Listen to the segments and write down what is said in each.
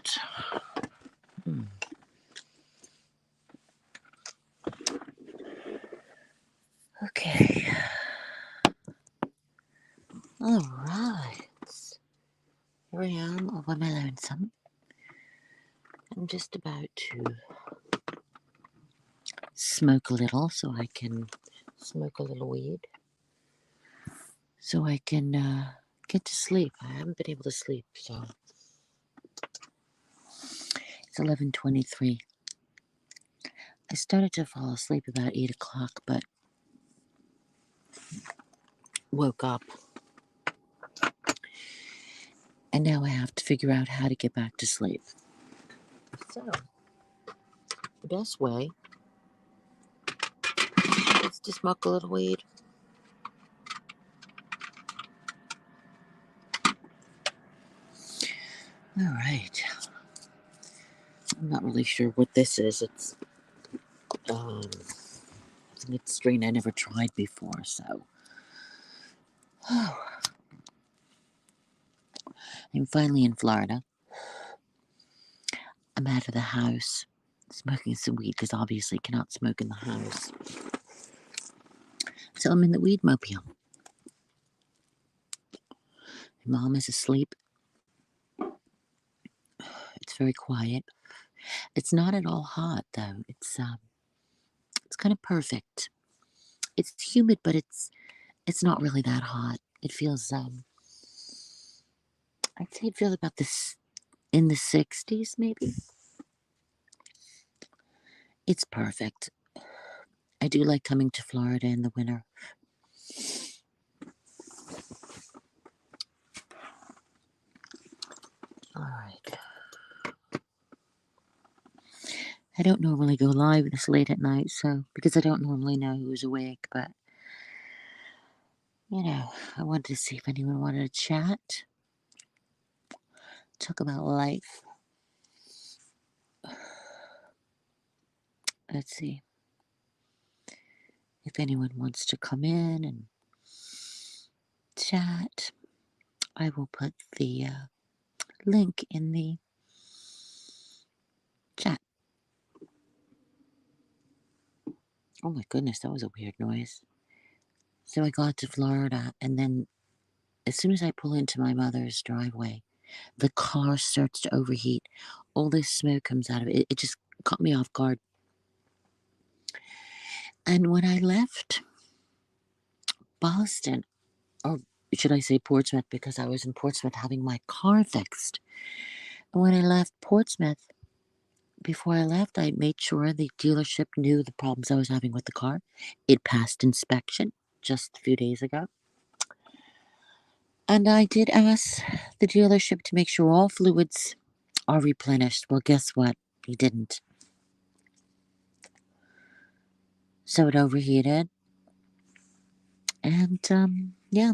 out. Okay. All right. Here I am all by my lonesome. I'm just about to smoke a little so I can smoke a little weed. So I can get to sleep. I haven't been able to sleep, so it's 11:23. I started to fall asleep about 8 o'clock, but woke up. And now I have to figure out how to get back to sleep. So, the best way is to smoke a little weed. All right. I'm not really sure what this is. It's a strain I never tried before, so. I'm finally in Florida. I'm out of the house smoking some weed because obviously cannot smoke in the house. So I'm in the weed mobile. My mom is asleep. It's very quiet. It's not at all hot though. It's kind of perfect. It's humid, but it's not really that hot. It feels I'd say it feels about this in the 60s maybe. It's perfect. I do like coming to Florida in the winter. All right. I don't normally go live this late at night, so because I don't normally know who's awake, but I wanted to see if anyone wanted to chat, talk about life. Let's see if anyone wants to come in and chat. I will put the link in the chat. Oh my goodness, that was a weird noise. So I got to Florida, and then as soon as I pull into my mother's driveway, the car starts to overheat. All this smoke comes out of it. It just caught me off guard. And when I left Boston, or should I say Portsmouth, because I was in Portsmouth having my car fixed. And when I left Portsmouth, before I left, I made sure the dealership knew the problems I was having with the car. It passed inspection just a few days ago. And I did ask the dealership to make sure all fluids are replenished. Well, guess what? He didn't. So it overheated. And, yeah.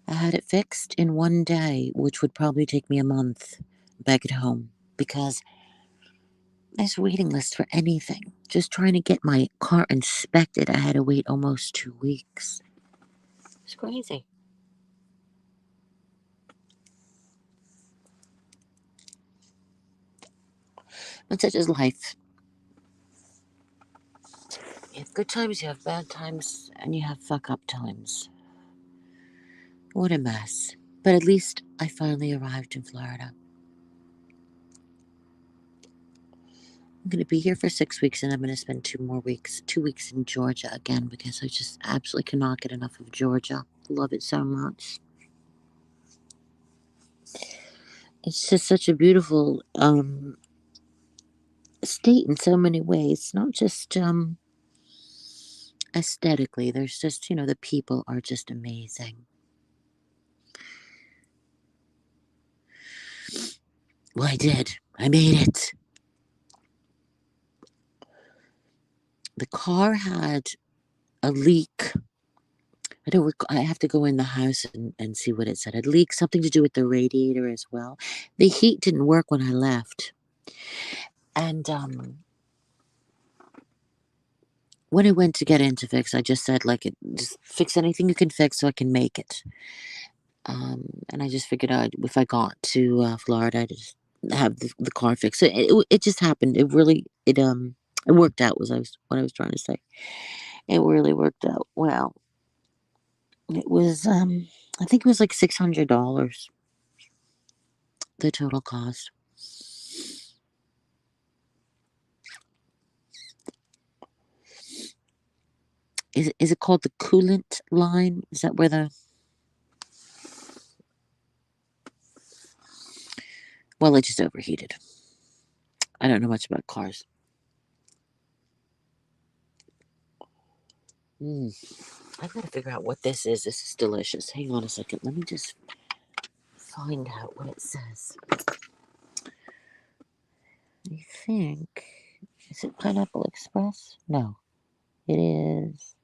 I had it fixed in one day, which would probably take me a month back at home because there's a waiting list for anything. Just trying to get my car inspected, I had to wait almost 2 weeks. It's crazy. But such is life. You have good times, you have bad times, and you have fuck up times. What a mess. But at least I finally arrived in Florida. I'm going to be here for 6 weeks, and I'm going to spend 2 weeks in Georgia again because I just absolutely cannot get enough of Georgia. Love it so much. It's just such a beautiful state in so many ways, not just aesthetically. There's just, the people are just amazing. Well, I did. I made it. The car had a leak. I have to go in the house and see what it said. A leak, something to do with the radiator as well. The heat didn't work when I left. And when I went to get into fix, I just said, just fix anything you can fix so I can make it. And I just figured if I got to Florida, I'd just have the car fixed. It just happened. It worked out. Was I was what I was trying to say. It really worked out well. It was I think it was like $600, the total cost. Is it called the coolant line? Is that where the well, it just overheated. I don't know much about cars. Mm. I've got to figure out what this is. This is delicious. Hang on a second. Let me just find out what it says. I think. Is it Pineapple Express? No. It is.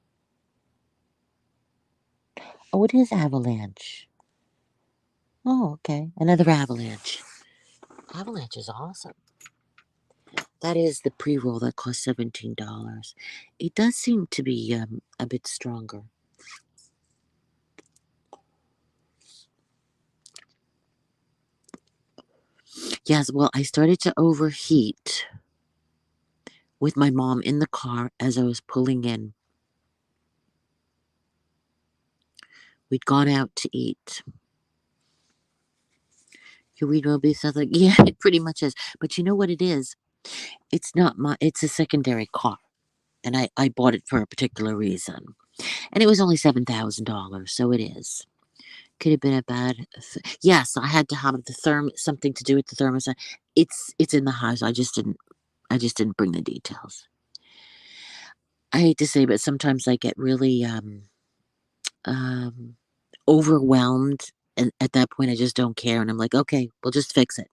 Oh, it is Avalanche. Oh, okay. Another Avalanche. Avalanche is awesome. That is the pre roll that costs $17. It does seem to be a bit stronger. Yes, well, I started to overheat with my mom in the car as I was pulling in. We'd gone out to eat. Your weed will be something. Yeah, it pretty much is. But you know what it is? It's not it's a secondary car. And I bought it for a particular reason. And it was only $7,000, so it is. Could have been a bad. Yes, I had to have the something to do with the thermostat. It's in the house. I just didn't bring the details. I hate to say, but sometimes I get really um, overwhelmed, and at that point, I just don't care. And I'm like, okay, we'll just fix it.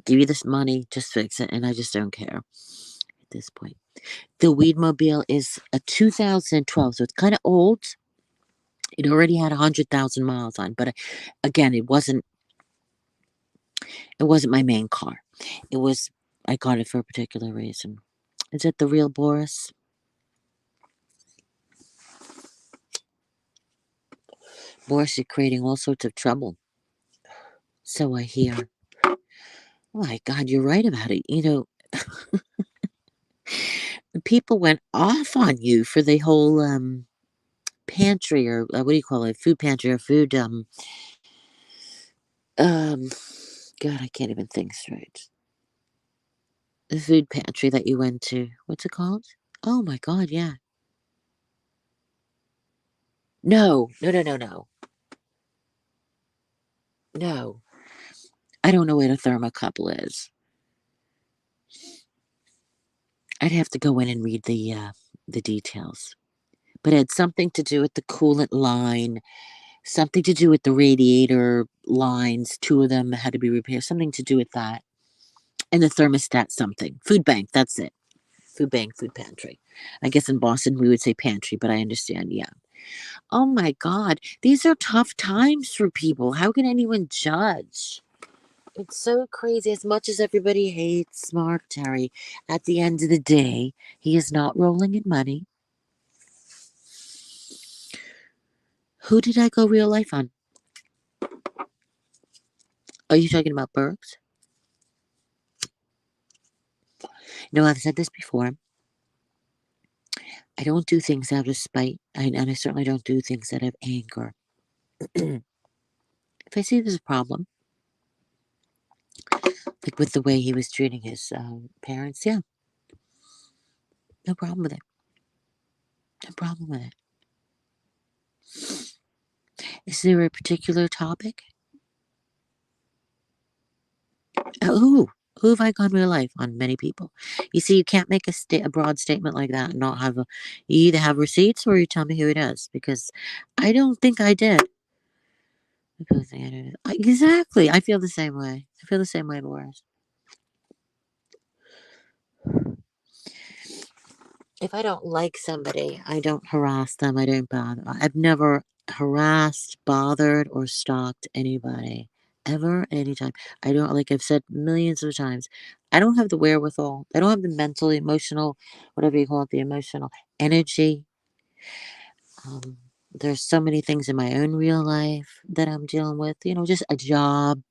Give you this money, just fix it, and I just don't care at this point. The Weedmobile is a 2012, so it's kind of old. It already had 100,000 miles on, but again, it wasn't my main car. It was I got it for a particular reason. Is it the real Boris? Boris is creating all sorts of trouble. So I hear. Oh my God, you're right about it. People went off on you for the whole pantry or what do you call it? Food pantry or food um God, I can't even think straight. The food pantry that you went to. What's it called? Oh my God, yeah. No, no, no, no, no. No. I don't know what a thermocouple is. I'd have to go in and read the details. But it had something to do with the coolant line, something to do with the radiator lines. Two of them had to be repaired. Something to do with that. And the thermostat something. Food bank, that's it. Food bank, food pantry. I guess in Boston we would say pantry, but I understand, yeah. Oh my God. These are tough times for people. How can anyone judge? It's so crazy. As much as everybody hates Mark Terry, at the end of the day, he is not rolling in money. Who did I go real life on? Are you talking about Burks? No, I've said this before. I don't do things out of spite, and I certainly don't do things out of anger. If I see there's a problem, like with the way he was treating his parents, yeah, no problem with it. No problem with it. Is there a particular topic? Who have I gone real life on? Many people. You see, you can't make a broad statement like that and not have a. You either have receipts or you tell me who it is because I don't think I did. Exactly. I feel the same way. I feel the same way, Boris. If I don't like somebody, I don't harass them. I don't bother. I've never harassed, bothered, or stalked anybody ever, anytime. I don't like I've said millions of times. I don't have the wherewithal. I don't have the mental, emotional, whatever you call it, the emotional energy. Um, There's so many things in my own real life that I'm dealing with, just a job,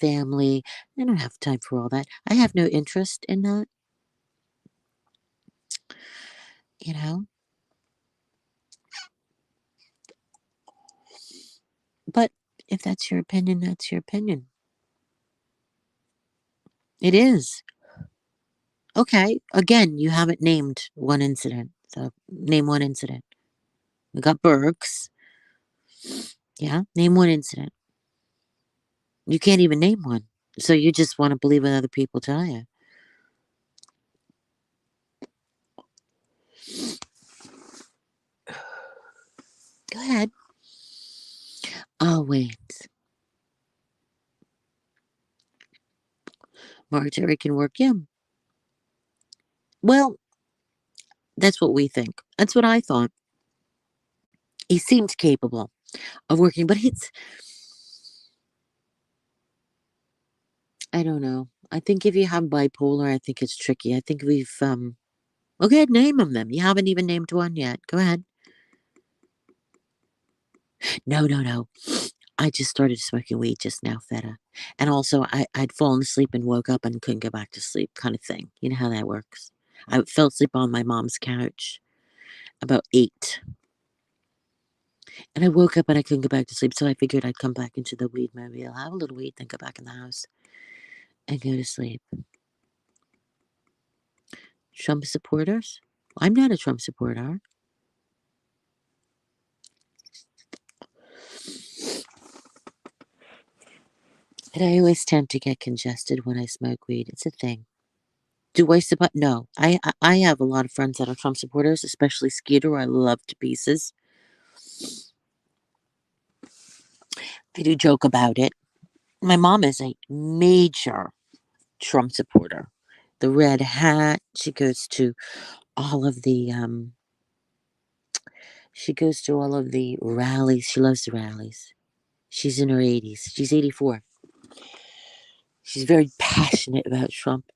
family. I don't have time for all that. I have no interest in that, you know? But if that's your opinion, that's your opinion. It is. Okay. Again, you haven't named one incident. So name one incident. We got Burks. Yeah. Name one incident. You can't even name one. So you just want to believe what other people tell you. Go ahead. I'll wait. Marjorie can work. Yeah. Well, that's what we think. That's what I thought. He seemed capable of working, but I don't know. I think if you have bipolar, I think it's tricky. I think okay, name them then. You haven't even named one yet. Go ahead. No, no, no. I just started smoking weed just now, Feta. And also, I'd fallen asleep and woke up and couldn't go back to sleep, kind of thing. You know how that works. I fell asleep on my mom's couch about 8. And I woke up and I couldn't go back to sleep. So I figured I'd come back into the weed mobile, have a little weed, then go back in the house and go to sleep. Trump supporters? I'm not a Trump supporter. But I always tend to get congested when I smoke weed. It's a thing. Do I support? No. I have a lot of friends that are Trump supporters, especially Skeeter, who I love to pieces. They do joke about it. My mom is a major Trump supporter. The red hat. All of the um she goes to all of the rallies. She loves the rallies. She's in her 80s. She's 84. She's very passionate about Trump.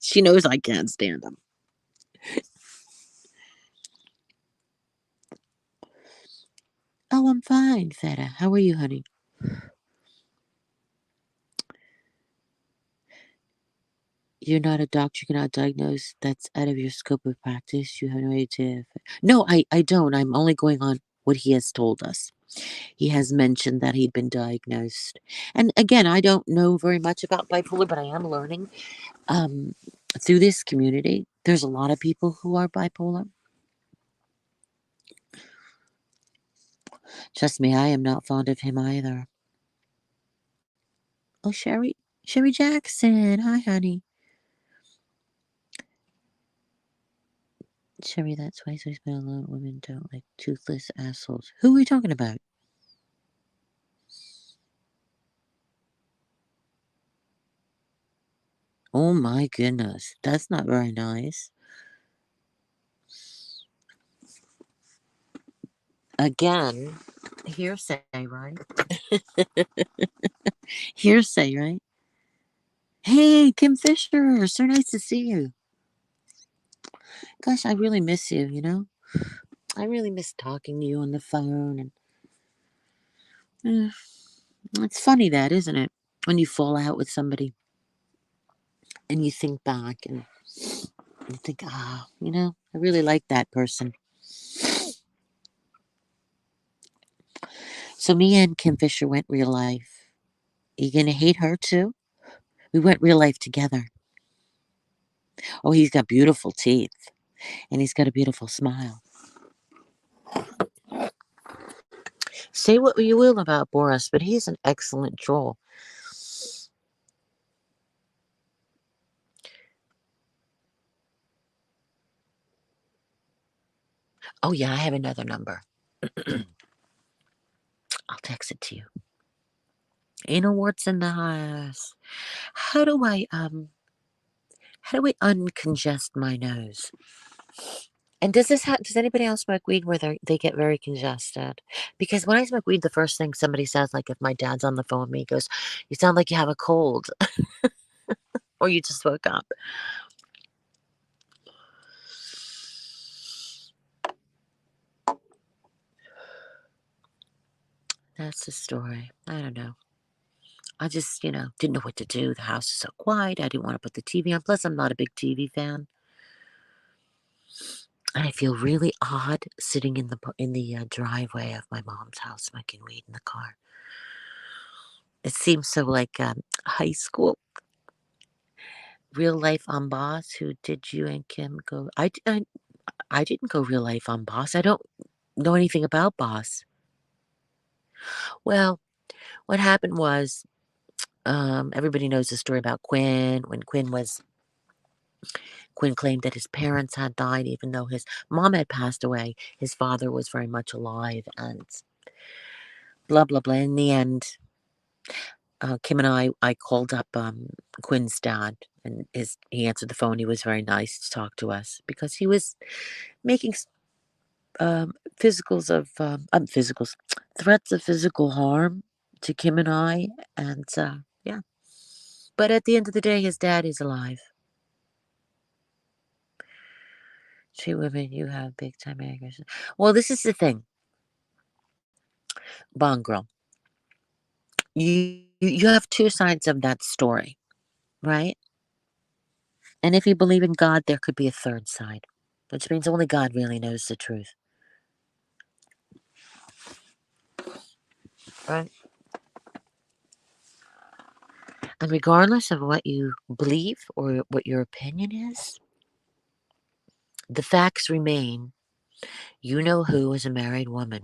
She knows I can't stand him. Oh, I'm fine, Feta. How are you, honey? You're not a doctor. You cannot diagnose. That's out of your scope of practice. You have no idea. No, I don't. I'm only going on what he has told us. He has mentioned that he'd been diagnosed. And again, I don't know very much about bipolar, but I am learning um, through this community. There's a lot of people who are bipolar. Trust me, I am not fond of him either. Oh, Sherry Jackson. Hi, honey. Sherry, that's why there's been a lot of women don't like toothless assholes. Who are we talking about? Oh my goodness. That's not very nice. Again, hearsay, right? Hearsay, right? Hey, Kim Fisher. So nice to see you. Gosh, I really miss you. I really miss talking to you on the phone. And it's funny that, isn't it? When you fall out with somebody and you think back and you think, I really like that person. So me and Kim Fisher went real life. Are you gonna hate her too? We went real life together. Oh, he's got beautiful teeth and he's got a beautiful smile. Say what you will about Boris, but he's an excellent troll. Oh yeah, I have another number. I'll text it to you. Anal warts in the house. How do I uncongest my nose? And does anybody else smoke weed where they get very congested? Because when I smoke weed, the first thing somebody says, like if my dad's on the phone with me, he goes, "You sound like you have a cold," or "You just woke up." That's the story. I don't know. I just, didn't know what to do. The house is so quiet. I didn't want to put the TV on. Plus, I'm not a big TV fan. And I feel really odd sitting in the driveway of my mom's house smoking weed in the car. It seems so like high school. Real life on Boss. Who did you and Kim go? I didn't go real life on Boss. I don't know anything about Boss. Well, what happened was everybody knows the story about Quinn. When Quinn claimed that his parents had died, even though his mom had passed away. His father was very much alive, and blah blah blah. In the end, Kim and I called up Quinn's dad, and he answered the phone. He was very nice to talk to us because he was making physicals, threats of physical harm to Kim and I, and yeah. But at the end of the day, his dad is alive. Two women, you have big time aggression. Well, this is the thing, Bond Girl. You have two sides of that story, right? And if you believe in God, there could be a third side, which means only God really knows the truth, right? And regardless of what you believe or what your opinion is, the facts remain. You know who is a married woman.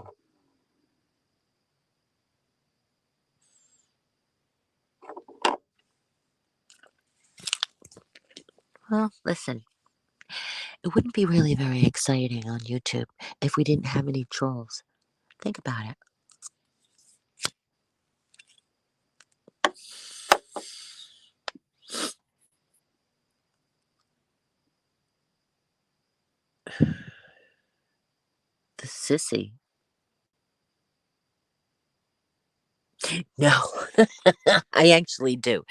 Well, listen, it wouldn't be really very exciting on YouTube if we didn't have any trolls. Think about it. The sissy. No, I actually do.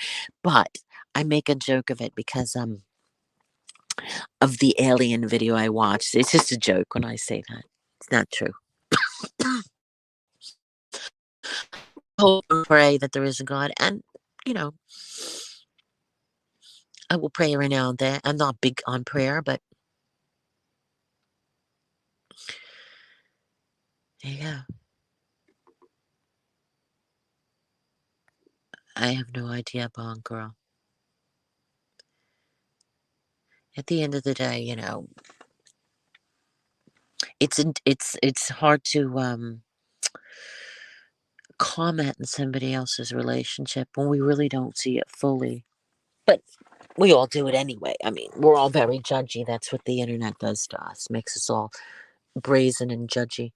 But I make a joke of it because of the alien video I watched. It's just a joke when I say that. It's not true. Hope and pray that there is a God, and you know, I will pray every now and then. I'm not big on prayer, but yeah, I have no idea, Bond Girl. At the end of the day, it's hard to comment on somebody else's relationship when we really don't see it fully. But we all do it anyway. I mean, we're all very judgy. That's what the internet does to us. Makes us all brazen and judgy.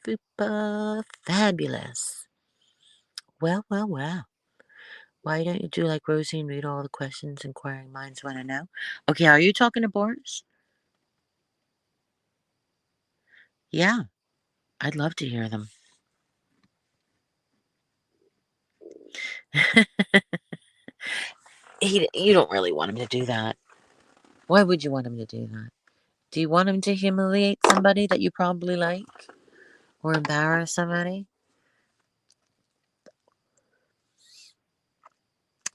Super fabulous. Well, well, well. Why don't you do like Rosie and read all the questions inquiring minds want to know? Okay, are you talking to Boris? Yeah, I'd love to hear them. You don't really want him to do that. Why would you want him to do that? Do you want him to humiliate somebody that you probably like? Or embarrass somebody?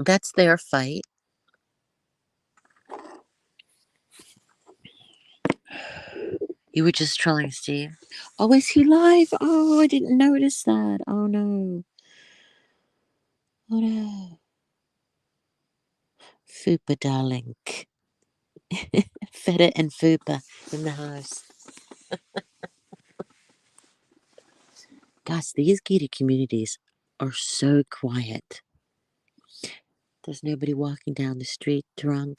That's their fight. You were just trolling Steve. Oh, is he live? Oh, I didn't notice that. Oh no. Oh no. Fupa darling. Feta and Fupa in the house. Gosh, these gated communities are so quiet. There's nobody walking down the street drunk.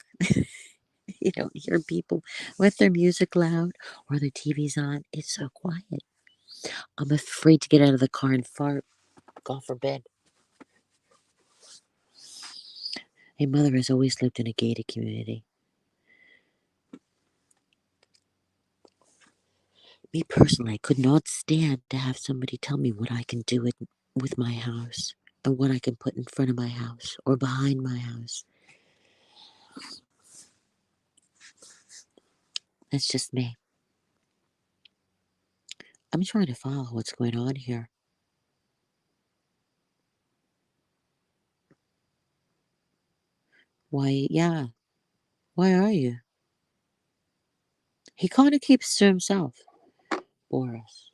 You don't hear people with their music loud or their TV's on. It's so quiet. I'm afraid to get out of the car and fart. God forbid. My mother has always lived in a gated community. Me personally, I could not stand to have somebody tell me what I can do with my house and what I can put in front of my house or behind my house. That's just me. I'm trying to follow what's going on here. Why, yeah. Why are you? He kind of keeps to himself, Boris.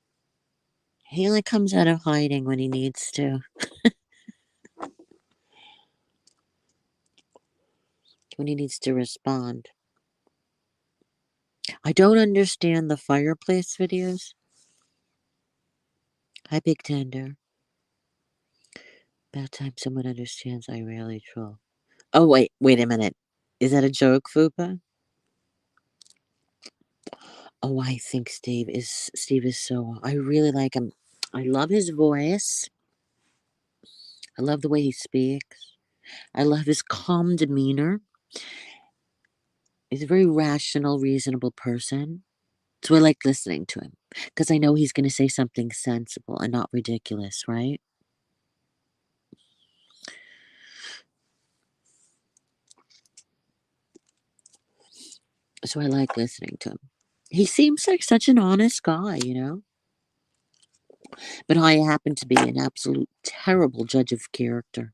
He only comes out of hiding when he needs to, when he needs to respond. I don't understand the fireplace videos. Hi, Big Tender. About time someone understands I rarely troll. Oh, wait a minute. Is that a joke, Fupa? Oh, I think Steve is so. I really like him. I love his voice. I love the way he speaks. I love his calm demeanor. He's a very rational, reasonable person. So I like listening to him because I know he's going to say something sensible and not ridiculous, right? So I like listening to him. He seems like such an honest guy. But I happen to be an absolute terrible judge of character.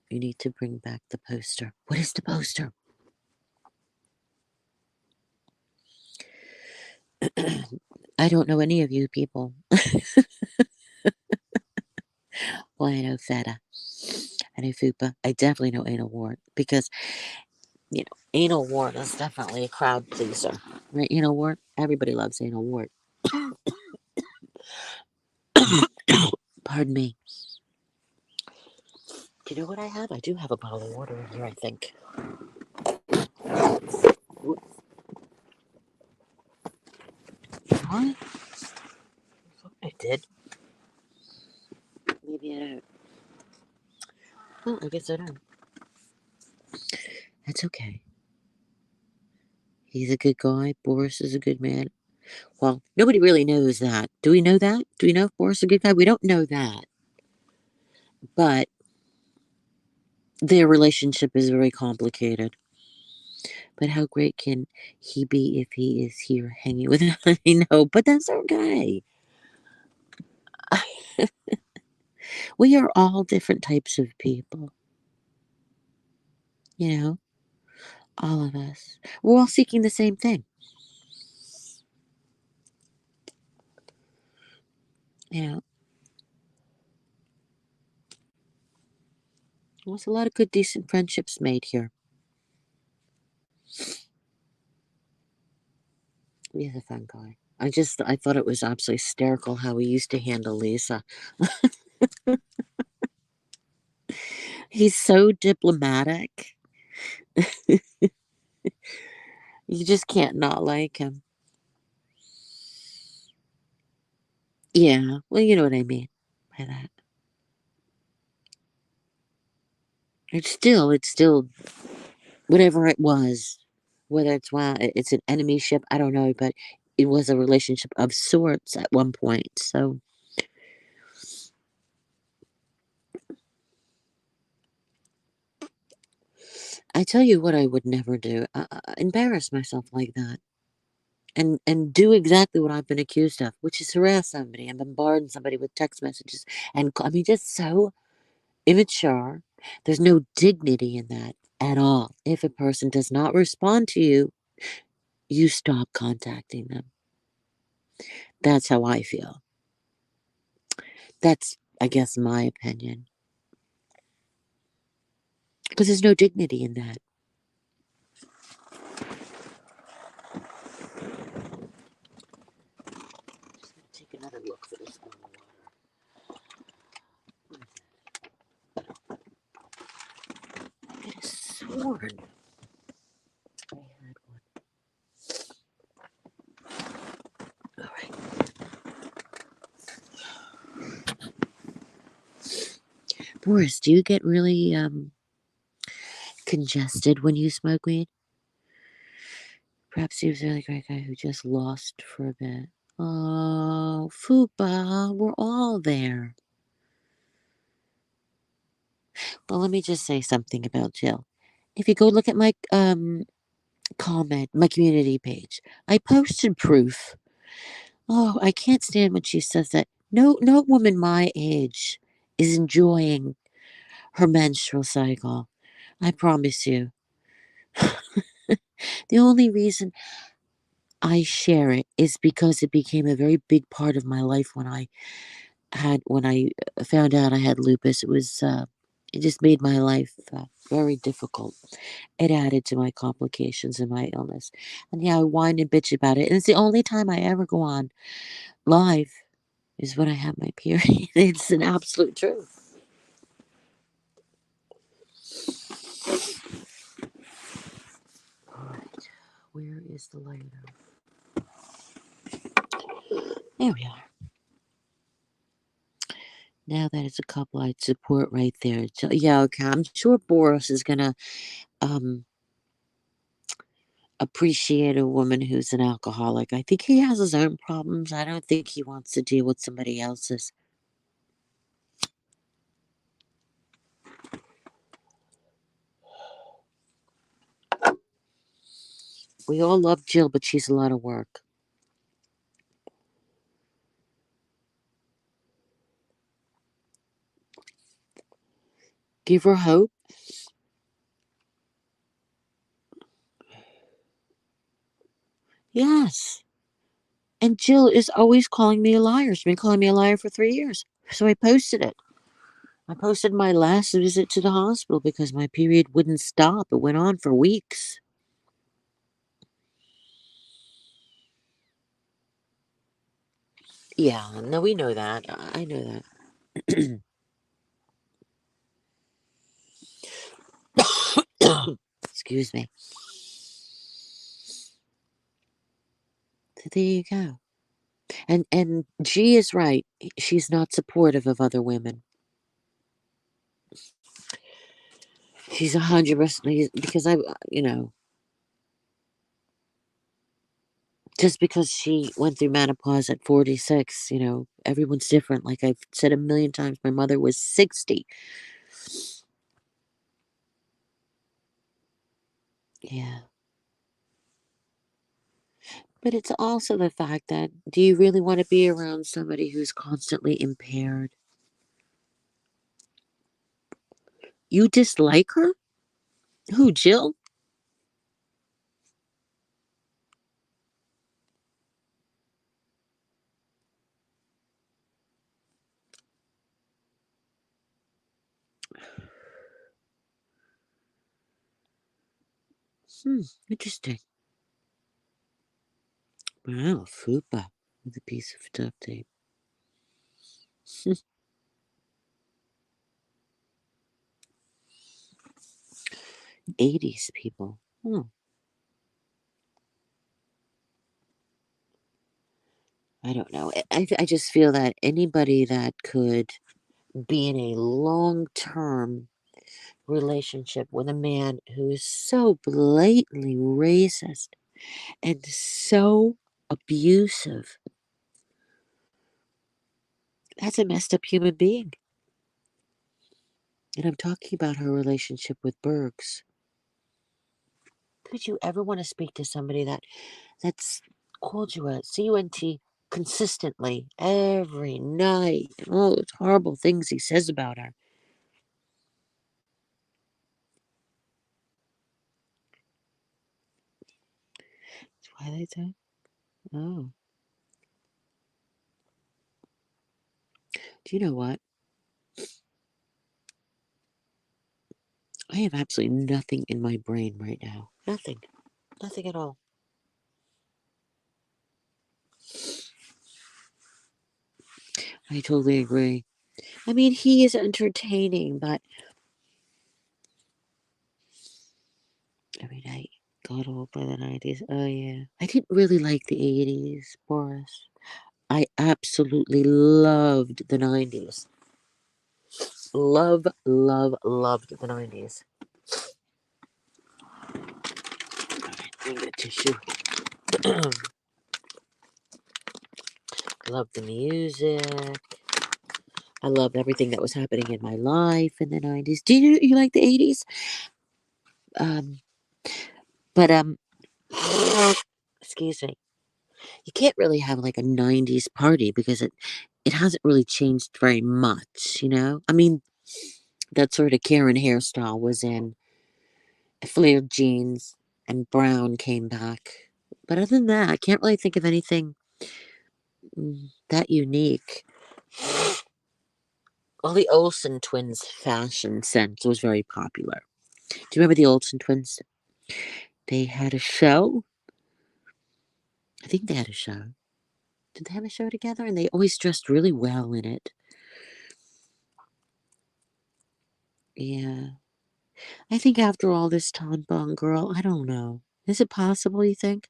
You need to bring back the poster. What is the poster? I don't know any of you people. Well, I know Feta. I know Fupa. I definitely know Anal Wart because, Anal Wart is definitely a crowd pleaser. Right, Anal Wart? Everybody loves Anal Wart. Pardon me. Do you know what I have? I do have a bottle of water in here, I think. What? I did. Maybe I don't. Well, I guess I don't. That's okay. He's a good guy. Boris is a good man. Well, nobody really knows that. Do we know that? Do we know if Boris is a good guy? We don't know that. But their relationship is very complicated. But how great can he be if he is here hanging with us? I know, but that's okay. We are all different types of people, you know, all of us. We're all seeking the same thing. You know, there's a lot of good, decent friendships made here. He's a fun guy. I thought it was absolutely hysterical how he used to handle Lisa. He's so diplomatic. You just can't not like him. Yeah, well, you know what I mean by that. It's still whatever it was, whether it's an enemy ship, I don't know, but it was a relationship of sorts at one point. So I tell you what, I would never do: embarrass myself like that, and do exactly what I've been accused of, which is harass somebody and bombard somebody with text messages, and I mean, just so immature. There's no dignity in that at all. If a person does not respond to you, you stop contacting them. That's how I feel. That's, I guess, my opinion. Because there's no dignity in that. Take another look for this bottle of water. I could have sworn I had one. All right. Boris, do you get really congested when you smoke weed? Perhaps he was a really great guy who just lost for a bit. Oh, Fupa, we're all there. Well, let me just say something about Jill. If you go look at my comment, my community page, I posted proof. Oh, I can't stand when she says that. No woman my age is enjoying her menstrual cycle. I promise you. The only reason I share it is because it became a very big part of my life when I found out I had lupus. It just made my life very difficult. It added to my complications and my illness. And yeah, I whine and bitch about it. And it's the only time I ever go on live is when I have my period. It's an absolute truth. All right, where is the lighter? There we are. Now that it's a couple I'd support right there. So, yeah, okay. I'm sure Boris is gonna um appreciate a woman who's an alcoholic. I think he has his own problems. I don't think he wants to deal with somebody else's. We all love Jill, but she's a lot of work. Give her hope. Yes. And Jill is always calling me a liar. She's been calling me a liar for 3 years. So I posted it. I posted my last visit to the hospital because my period wouldn't stop. It went on for weeks. Yeah, no, we know that. I know that. Excuse me. So there you go. And G is right. She's not supportive of other women. She's 100% because just because she went through menopause at 46, everyone's different. Like I've said a million times, my mother was 60. Yeah. But it's also the fact that do you really want to be around somebody who's constantly impaired? You dislike her? Who, Jill? Interesting. Wow, fupa with a piece of duct tape. 80s people. I don't know. I just feel that anybody that could be in a long term relationship with a man who is so blatantly racist and so abusive, that's a messed up human being. And I'm talking about her relationship with Bergs. Could you ever want to speak to somebody that's called you a CUNT consistently every night? And all those horrible things he says about her. Twilight Zone? Oh. Do you know what? I have absolutely nothing in my brain right now. Nothing. Nothing at all. I totally agree. I mean, he is entertaining, but I mean, I got old by the 90s. Oh, yeah. I didn't really like the 80s, Boris. I absolutely loved the 90s. Love, love, loved the 90s. Bring the tissue. Loved the music. I loved everything that was happening in my life in the 90s. Do you like the 80s? Um, but excuse me. You can't really have like a 90s party because it hasn't really changed very much, you know? I mean, that sort of Karen hairstyle was in, flared jeans and brown came back. But other than that, I can't really think of anything that unique. Well, the Olsen twins' fashion sense was very popular. Do you remember the Olsen twins? They had a show. I think they had a show. Did they have a show together? And they always dressed really well in it. Yeah. I think after all this time, Bond girl, I don't know. Is it possible, you think?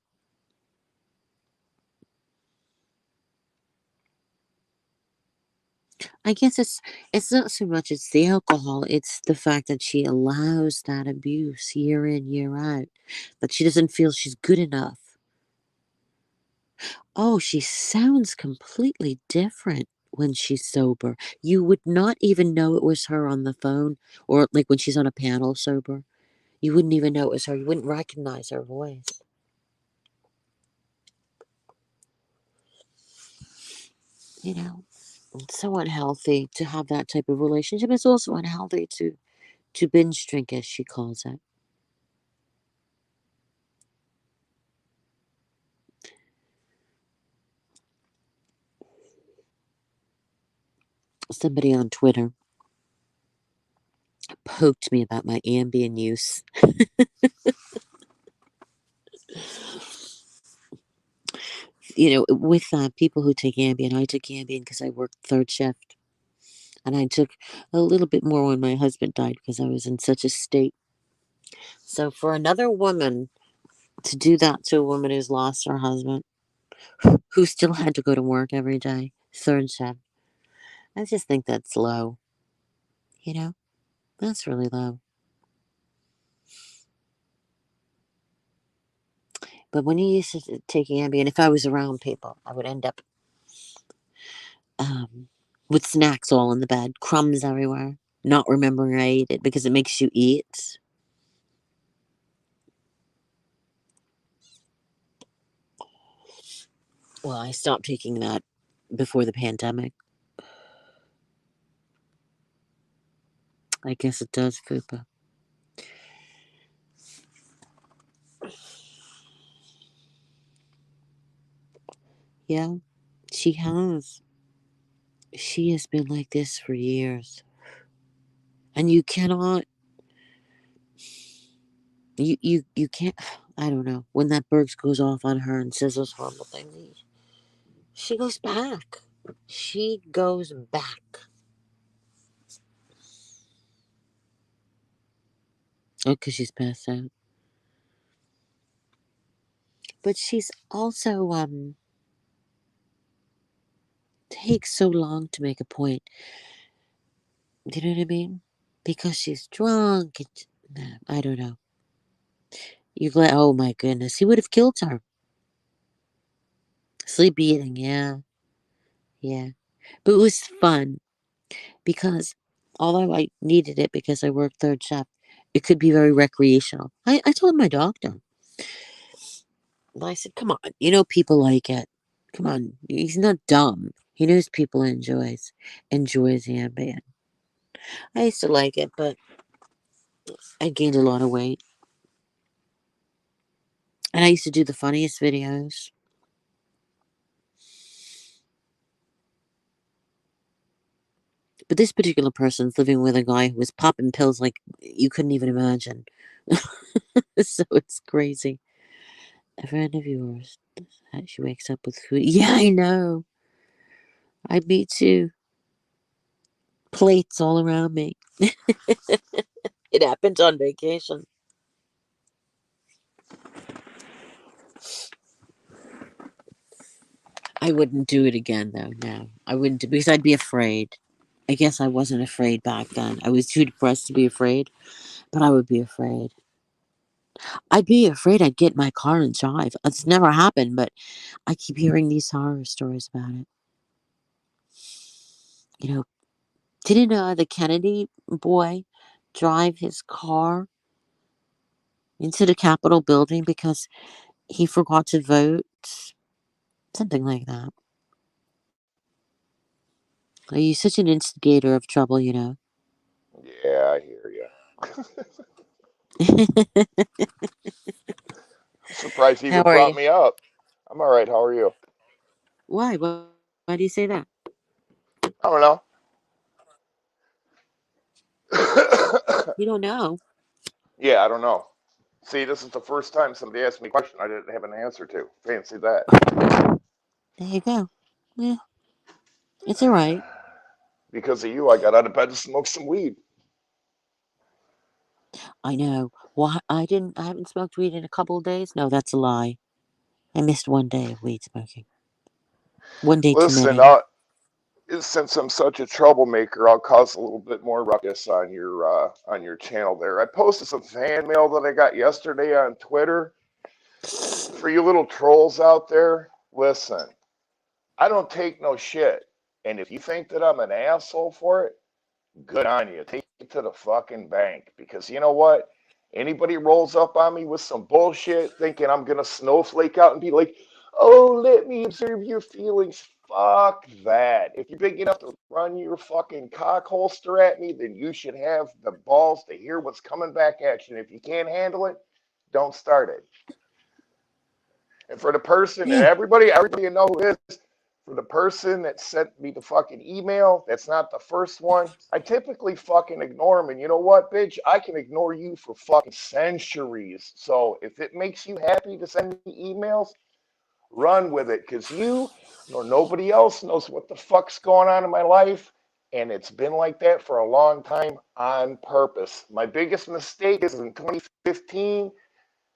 I guess it's not so much it's the alcohol, it's the fact that she allows that abuse year in, year out. That she doesn't feel she's good enough. Oh, she sounds completely different when she's sober. You would not even know it was her on the phone or like when she's on a panel sober. You wouldn't even know it was her. You wouldn't recognize her voice. You know, it's so unhealthy to have that type of relationship. It's also unhealthy to binge drink, as she calls it. Somebody on Twitter poked me about my Ambien use. With people who take Ambien, I took Ambien because I worked third shift. And I took a little bit more when my husband died because I was in such a state. So for another woman to do that to a woman who's lost her husband, who still had to go to work every day, third shift, I just think that's low. You know, that's really low. But when you used to take Ambien, if I was around people, I would end up um, with snacks all in the bed, crumbs everywhere, not remembering I ate it because it makes you eat. Well, I stopped taking that before the pandemic. I guess it does, Fupa. Yeah, she has. She has been like this for years. And you cannot, you can't, I don't know. When that Bergs goes off on her and says those horrible things, she goes back. She goes back. Oh, because she's passed out. But she's also, takes so long to make a point. Do you know what I mean? Because she's drunk. Nah, I don't know. You're glad, oh my goodness, he would have killed her. Sleep eating, yeah, yeah. But it was fun because although I needed it because I worked third shift, it could be very recreational. I told my doctor, I said, come on, people like it. Come on, he's not dumb. He knows people enjoys Ambien. I used to like it, but I gained a lot of weight. And I used to do the funniest videos. But this particular person's living with a guy who was popping pills like you couldn't even imagine. So it's crazy. A friend of yours, she wakes up with food. Yeah, I know. I me too. Plates all around me. It happened on vacation. I wouldn't do it again though. No, I wouldn't because I'd be afraid. I guess I wasn't afraid back then. I was too depressed to be afraid, but I would be afraid. I'd be afraid I'd get in my car and drive. It's never happened, but I keep hearing these horror stories about it. You know, Didn't the Kennedy boy drive his car into the Capitol building because he forgot to vote? Something like that. Are you such an instigator of trouble, you know? Yeah, I hear you. I'm surprised you How even are brought you? me up. I'm all right. How are you? Why? Why do you say that? I don't know. You don't know. Yeah, I don't know. See, this is the first time somebody asked me a question I didn't have an answer to. Fancy that. There you go. Yeah, it's all right. Because of you, I got out of bed to smoke some weed. I know. Why I didn't? I haven't smoked weed in a couple of days. No, that's a lie. I missed one day of weed smoking. One day too Listen, many. since I'm such a troublemaker, I'll cause a little bit more ruckus on your channel there. I posted some fan mail that I got yesterday on Twitter. For you little trolls out there, listen, I don't take no shit. And if you think that I'm an asshole for it, good on you. Take it to the fucking bank. Because you know what? Anybody rolls up on me with some bullshit thinking I'm going to snowflake out and be like, oh, let me observe your feelings. Fuck that. If you're big enough to run your fucking cock holster at me, then you should have the balls to hear what's coming back at you. And if you can't handle it, don't start it. And for the person, and Yeah. everybody you know who is, for the person that sent me the fucking email, that's not the first one. I typically fucking ignore them. And you know what, bitch? I can ignore you for fucking centuries. So if it makes you happy to send me emails, run with it. Because you nor nobody else knows what the fuck's going on in my life. And it's been like that for a long time on purpose. My biggest mistake is in 2015,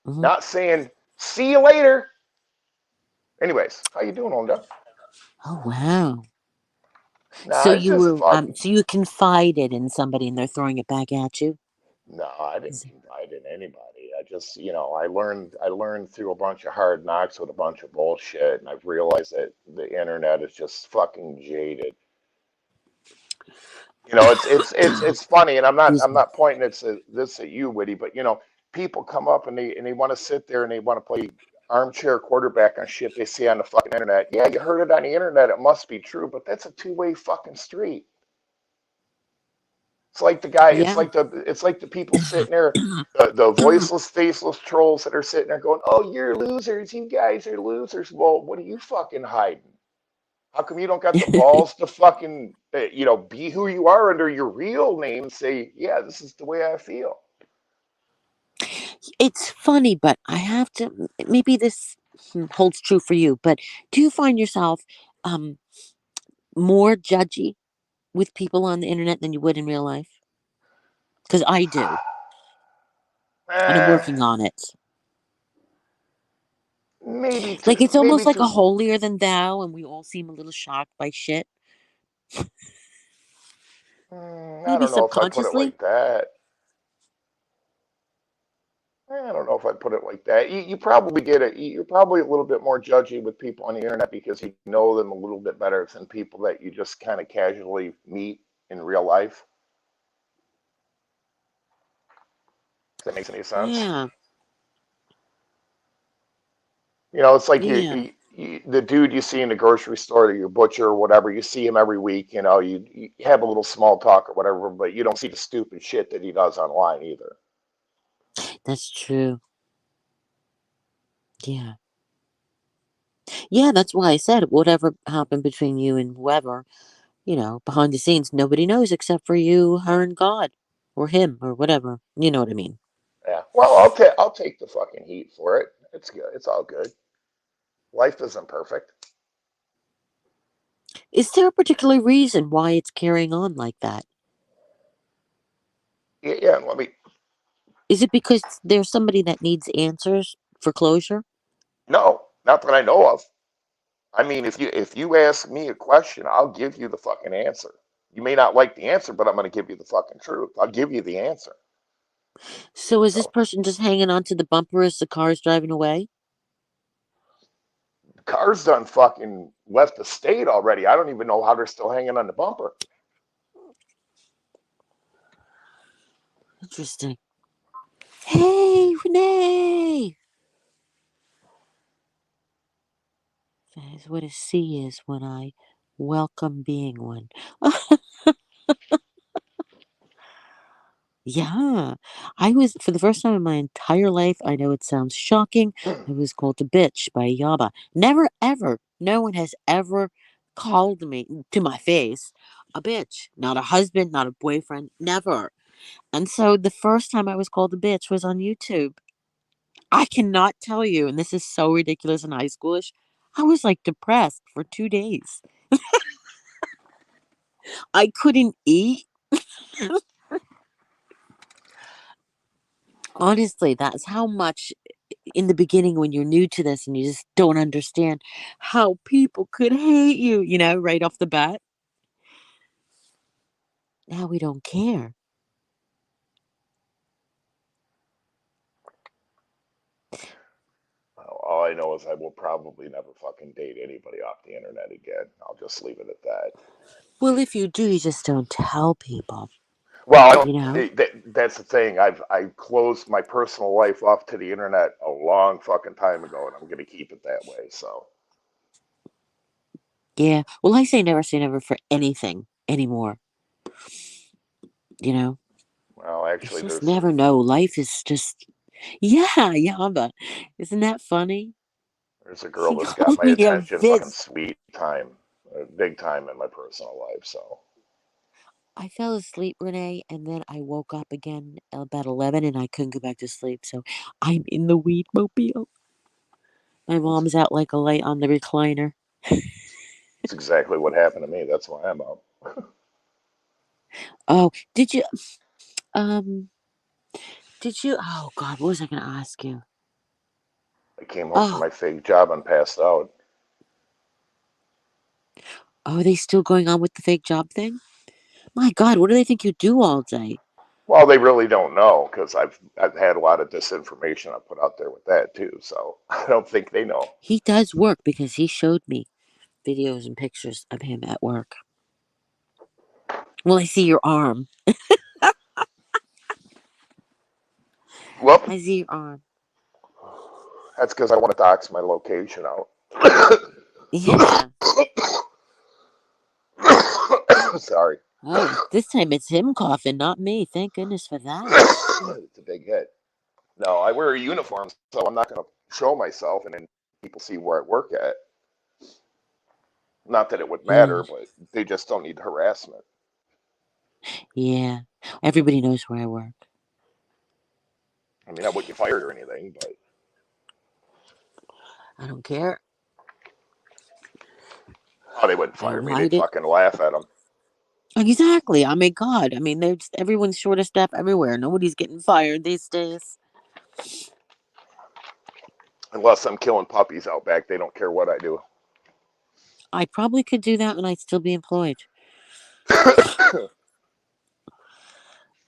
Hmm. not saying, see you later. Anyways, how you doing, Onda? Oh wow. So Nah, it's you just were funny. so you confided in somebody and they're throwing it back at you. No, I didn't Is- confide in anybody. I just, I learned through a bunch of hard knocks with a bunch of bullshit, and I've realized that the internet is just fucking jaded. It's funny, and Excuse I'm me. not pointing this at you, Witty, but people come up and they want to sit there and they want to play armchair quarterback on shit they see on the fucking internet. Yeah, you heard it on the internet, it must be true, but that's a two-way fucking street. It's like the guy. Yeah. It's like the people sitting there, the voiceless, faceless trolls that are sitting there going, "Oh, you're losers. You guys are losers." Well, what are you fucking hiding? How come you don't got the balls to fucking, be who you are under your real name and say, "Yeah, this is the way I feel." It's funny, but I have to. Maybe this holds true for you. But do you find yourself um more judgy with people on the internet than you would in real life? Because I do, and I'm Eh, working on it. Like it's maybe almost like to. a holier than thou, and we all seem a little shocked by shit. I Maybe don't know if I put it subconsciously. like that. I don't know if I put it like that. You probably get it. You're probably a little bit more judgy with people on the internet because you know them a little bit better than people that you just kind of casually meet in real life. If that makes any sense. Yeah. It's like Yeah. the dude you see in the grocery store, or your butcher or whatever. You see him every week. You have a little small talk or whatever, but you don't see the stupid shit that he does online either. That's true. Yeah. Yeah, that's why I said whatever happened between you and whoever, behind the scenes, nobody knows except for you, her, and God, or him, or whatever. You know what I mean? Yeah. Well, I'll take the fucking heat for it. It's good. It's all good. Life isn't perfect. Is there a particular reason why it's carrying on like that? Yeah. Yeah. Let me. Is it because there's somebody that needs answers for closure? No, not that I know of. I mean, if you ask me a question, I'll give you the fucking answer. You may not like the answer, but I'm going to give you the fucking truth. I'll give you the answer. So is this So, person just hanging on to the bumper as the car's driving away? the car's done fucking left the state already. I don't even know how they're still hanging on the bumper. Interesting. Hey, Renee! That is what a C is when I welcome being one. Yeah. I was, for the first time in my entire life, I know it sounds shocking, I was called a bitch by Yaba. Never, ever, no one has ever called me to my face a bitch. Not a husband, not a boyfriend, never. And so the first time I was called a bitch was on YouTube. I cannot tell you, and this is so ridiculous and high schoolish. I was like depressed for 2 days. I couldn't eat. Honestly, that's how much in the beginning when you're new to this and you just don't understand how people could hate you, right off the bat. Now we don't care. All I know is I will probably never fucking date anybody off the internet again. I'll just leave it at that. Well, if you do, you just don't tell people, Well, I you don't. know? That's the thing. I closed my personal life off to the internet a long fucking time ago, and I'm gonna keep it that way. So, Yeah. Well, I say never for anything anymore, you know? well, It's actually, just never know. Life is just, yeah, yeah, but isn't that funny? there's a girl He that's got called my me a attention, fucking bitch. sweet time, big time in my personal life. So, I fell asleep, Renee, and then I woke up again about 11 and I couldn't go back to sleep. So I'm in the weed mobile. My that's, mom's out like a light on the recliner. that's exactly what happened to me. That's why I'm up. Oh, um, oh God, what was I going to ask you? I came home from Oh, my fake job and passed out. are they still going on with the fake job thing? My God, what do they think you do all day? Well, they really don't know because I've had a lot of disinformation I put out there with that too. So I don't think they know. He does work because he showed me videos and pictures of him at work. Well, I see your arm. Well, I see your arm. that's because I want to dox my location out. Yeah. Sorry. Oh, this time it's him coughing, not me. Thank goodness for that. It's a big hit. No, I wear a uniform, so I'm not going to show myself and then people see where I work at. Not that it would Uh, matter, but they just don't need harassment. yeah. Everybody knows where I work. I mean, I wouldn't get fired or anything, but I don't care. oh, they wouldn't I fire don't me. They'd hide it. fucking laugh at them. Exactly. I mean, God. I mean, there's everyone's short of staff everywhere. Nobody's getting fired these days. Unless I'm killing puppies out back, they don't care what I do. I probably could do that and I'd still be employed.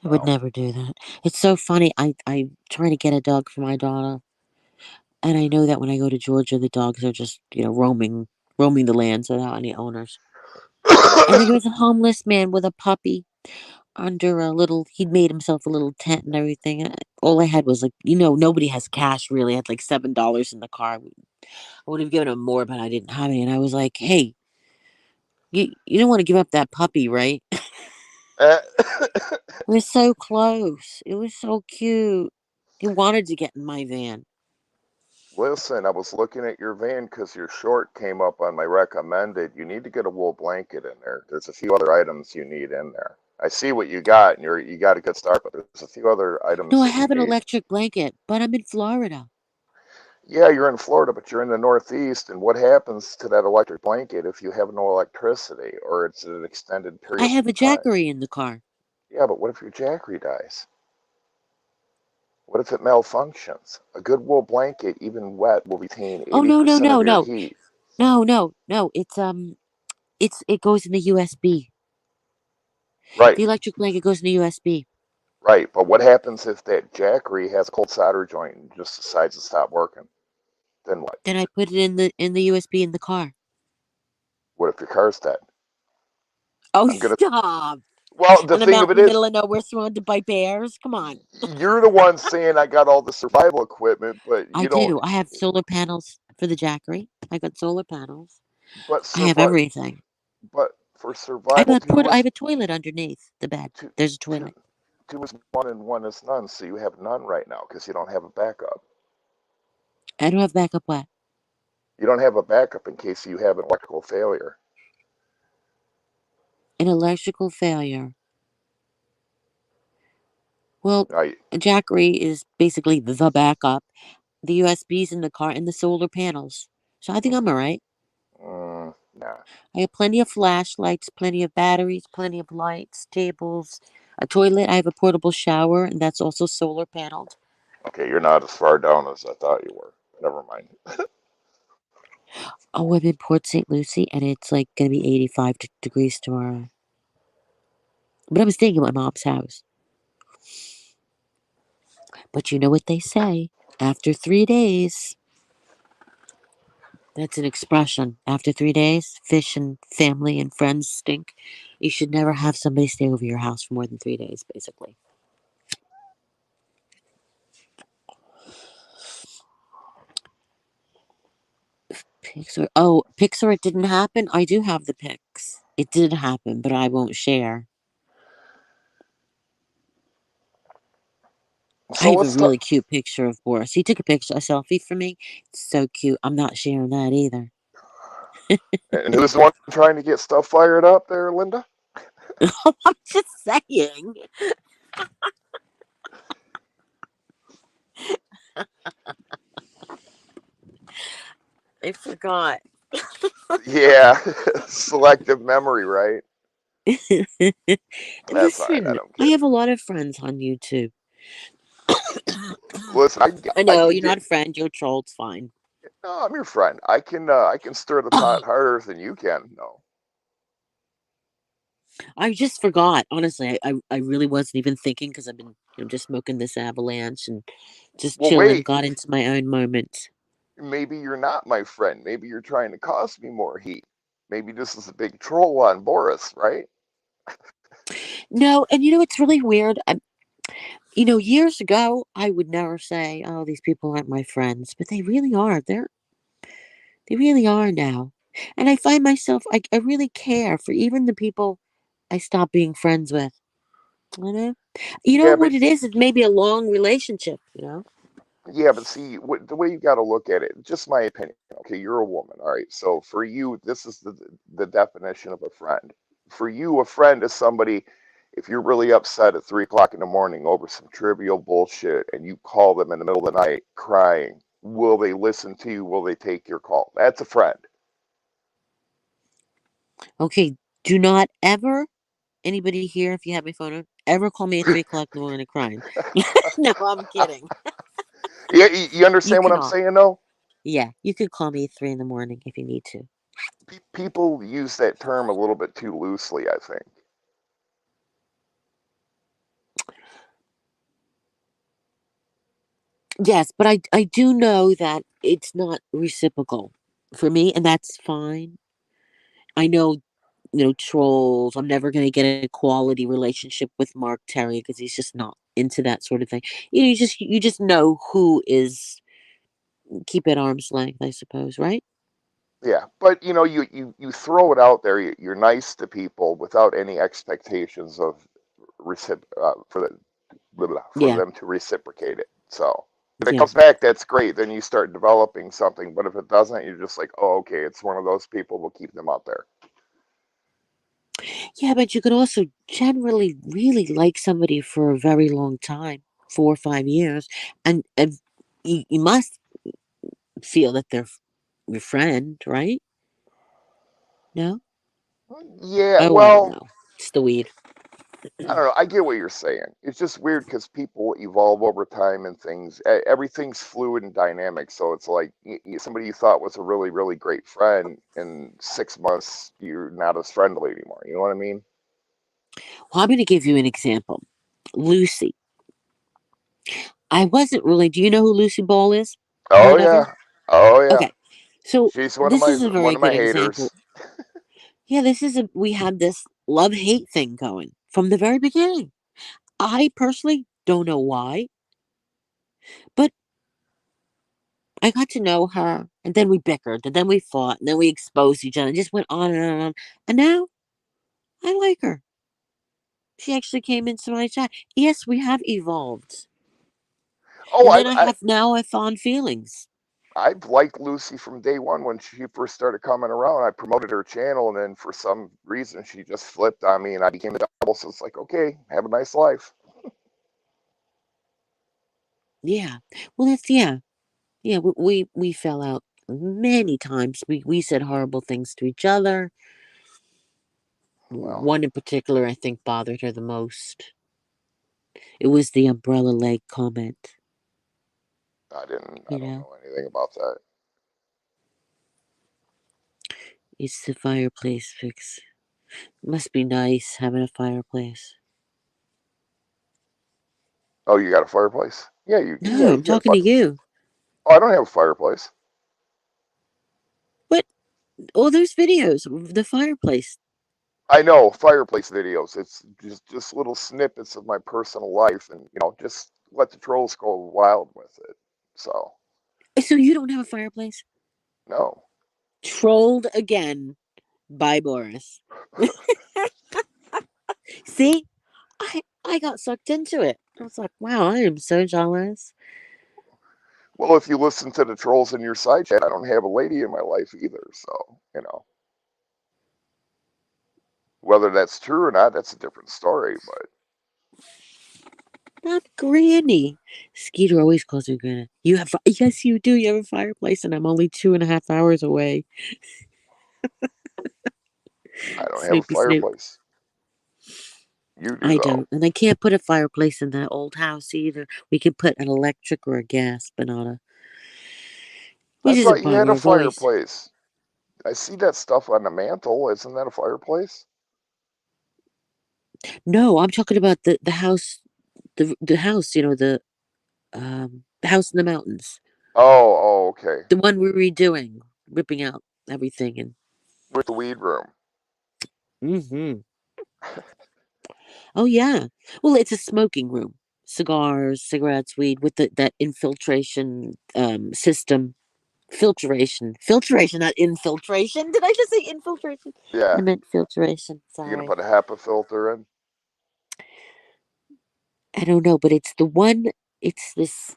I would Well, never do that. It's so funny. I'm trying to get a dog for my daughter, and I know that when I go to Georgia, the dogs are just roaming the lands without any owners. And there was a homeless man with a puppy under a little. He'd made himself a little tent and everything. And all I had was like, nobody has cash really. I had like $7 in the car. I would have given him more, but I didn't have any. And I was like, hey, you don't want to give up that puppy, right? It was so close. It was so cute. He wanted to get in my van. listen, I was looking at your van because your short came up on my recommended. You need to get a wool blanket in there. There's a few other items you need in there. I see what you got, and you got a good start, but there's a few other No, items I that you have an need. electric blanket, but I'm in Florida. Yeah, you're in Florida, but you're in the Northeast, and what happens to that electric blanket if you have no electricity or it's an extended I period have a of time? Jackery in the car. Yeah, but what if your jackery dies? What if it malfunctions? A good wool blanket, even wet, will retain Oh no, no, 80% no, of your no, heat. no, no, no. It goes in the USB. Right, The electric blanket goes in the USB. right. But what happens if that jackery has a cold solder joint and just decides to stop working? Then what? Then I put it in the USB in the car. What if your car's dead? Oh, I'm gonna stop! Well, the And I'm thing out of in it the is, middle of nowhere surrounded by bears. Come on. you're the one saying I got all the survival equipment, but I you don't. do. I have solar panels for the Jackery. I got solar panels. But I have survive. everything. But for survival, I have a toilet underneath the bed. two, There's a two, toilet. two is one and one is none. So you have none right now because you don't have a backup. I don't have backup what? You don't have a backup in case you have an electrical failure. An electrical failure. Well, I, a Jackery is basically the backup. The USBs in the car and the solar panels. So I think I'm alright. nah. I have plenty of flashlights, plenty of batteries, plenty of lights, tables, a toilet. I have a portable shower, and that's also solar paneled. Okay, you're not as far down as I thought you were. Never mind. Oh, I'm in Port St. Lucie, and it's like gonna be 85 degrees tomorrow. But I'm staying at my mom's house. But you know what they say? After 3 days, that's an expression. After 3 days, fish and family and friends stink. You should never have somebody stay over your house for more than 3 days, basically. Pixar. Oh, Pixar, it didn't happen. I do have the pics. It did happen, but I won't share. I So have a let's talk. really cute picture of Boris. He took a selfie for me. It's so cute. I'm not sharing that either. And who's the one trying to get stuff fired up there, Linda? I'm just saying. I forgot. Yeah, selective memory, right? That's all right. I Listen, don't I kid. have a lot of friends on YouTube. Listen, I I know can you're get. not a friend. You're a troll. It's fine. No, I'm your friend. I can stir the pot harder than you can. No. I just forgot. Honestly, I really wasn't even thinking because I've been just smoking this avalanche and just Well, chilling. wait. Got into my own moment. Maybe you're not my friend. Maybe you're trying to cause me more heat. Maybe this is a big troll on Boris, right? No, and it's really weird. Years ago, I would never say, "Oh, these people aren't my friends," but they really are. They really are now, and I find myself, I really care for even the people I stopped being friends with. You know, Yeah, what but it is? It's maybe a long relationship. yeah, but see, the way you got to look at it, just my opinion. Okay, you're a woman, all right. So for you, this is the definition of a friend. For you, a friend is somebody. If you're really upset at 3 o'clock in the morning over some trivial bullshit, and you call them in the middle of the night crying, will they listen to you? Will they take your call? That's a friend. Okay, do not ever anybody here, if you have my phone on, ever call me at 3 o'clock in the morning crying. No, I'm kidding. Yeah, you You understand what I'm cannot. saying, though? Yeah, you could call me at 3 in the morning if you need to. People use that term a little bit too loosely, I think. Yes, but I do know that it's not reciprocal for me, and that's fine. I know, trolls. I'm never going to get a quality relationship with Mark Terry because he's just not into that sort of thing. You just know who is keep at arm's length, I suppose, right? Yeah, but you throw it out there. You're nice to people without any expectations of for for Yeah, them to reciprocate it. So if it yeah, comes back, that's great. Then you start developing something. But if it doesn't, you're just like, oh, okay, it's one of those people. We'll keep them out there. yeah. But you could also generally really like somebody for a very long time, 4 or 5 years, and you must feel that they're your friend, right? No. Yeah, Oh, I don't well, know. It's the weed. I don't know. I get what you're saying. It's just weird because people evolve over time and things. Everything's fluid and dynamic. So it's like somebody you thought was a really, really great friend, in 6 months you're not as friendly anymore. You know what I mean? Well, I'm going to give you an example. Lucy. I wasn't really. Do you know who Lucy Ball is? Oh Heard of her? yeah, oh yeah. Okay. So She's this is a one very of good my example. haters. Yeah, we had this love hate thing going from the very beginning. I personally don't know why, but I got to know her, and then we bickered, and then we fought, and then we exposed each other. It just went on and on and on. And now I like her. She actually came into my chat. Yes, we have evolved. Oh, And then I have now I fond feelings. I've liked Lucy from day one when she first started coming around. I promoted her channel, and then for some reason she just flipped on me, and I became the devil. So it's like, okay, have a nice life. Yeah. Well, that's yeah. Yeah, we fell out many times. We said horrible things to each other. Well, One in particular I think bothered her the most. It was the umbrella leg comment, I you don't know. know anything about that. It's the fireplace fix. Must be nice having a fireplace. Oh, you got a fireplace? Yeah, No, I'm you got a talking to fire. you. Oh, I don't have a fireplace. But all those videos of the fireplace. I know fireplace videos. It's just little snippets of my personal life, and just let the trolls go wild with it. So So you don't have a fireplace? no. Trolled again by Boris. See, I got sucked into it. I was like, wow, I am so jealous. Well, if you listen to the trolls in your side chat, I don't have a lady in my life either. So whether that's true or not, that's a different story. But Not Granny. Skeeter always calls her Granny. You have yes, you do. You have a fireplace, and I'm only 2.5 hours away. I don't have a Snoopy Snoop. fireplace. You do I though. don't, and I can't put a fireplace in that old house either. We could put an electric or a gas, but not a. I Which isn't thought you had problem. a I've always. fireplace. I see that stuff on the mantle. Isn't that a fireplace? No, I'm talking about the house, the house. The house in the mountains, Oh, okay. the one we're redoing, ripping out everything and. With the weed room. Mm-hmm. Oh yeah. Well, it's a smoking room. Cigars, cigarettes, weed with that infiltration system. Filtration, not infiltration. Did I just say infiltration? I Yeah. meant filtration. You gonna Sorry. put a HEPA filter in? I don't know, but it's the one. It's this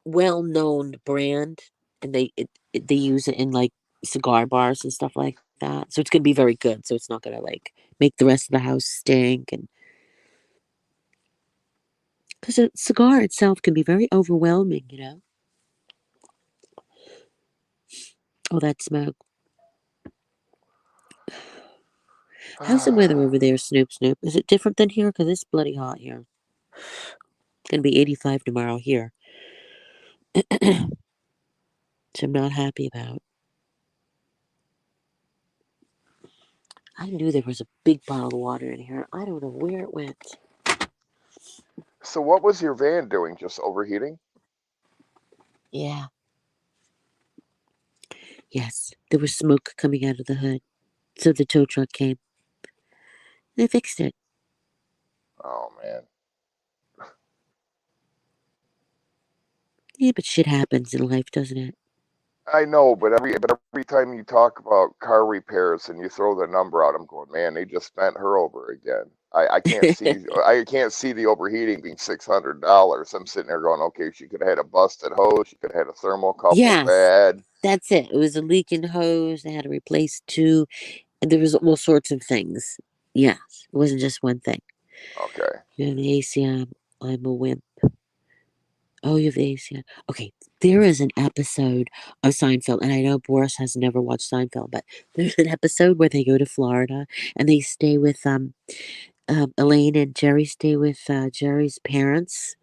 well-known brand, and they use it in like cigar bars and stuff like that. So it's gonna be very good. So it's not gonna like make the rest of the house stink, and because a cigar itself can be very overwhelming, you know. Oh, that smoke. How's the weather over there, Snoop Snoop? Is it different than here? Because it's bloody hot here. It's gonna be 85 tomorrow here. Which I'm not happy about. I knew there was a big bottle of water in here. I don't know where it went. So what was your van doing? Just overheating? Yeah, yes. There was smoke coming out of the hood. So the tow truck came. They fixed it. Oh man. Yeah, but shit happens in life, doesn't it? I know, but every time you talk about car repairs and you throw the number out, I'm going, man, they just bent her over again. I can't see the overheating being $600. I'm sitting there going, okay, she could have had a busted hose, she could have had a thermocouple Yes, bad. that's it. It was a leaking hose. They had to replace two, and there was all sorts of things. Yes, it wasn't just one thing. Okay. You have the AC on. I'm a wimp. Oh, you have the AC on. Okay, there is an episode of Seinfeld, and I know Boris has never watched Seinfeld, but there's an episode where they go to Florida and they stay with Elaine and Jerry stay with Jerry's parents.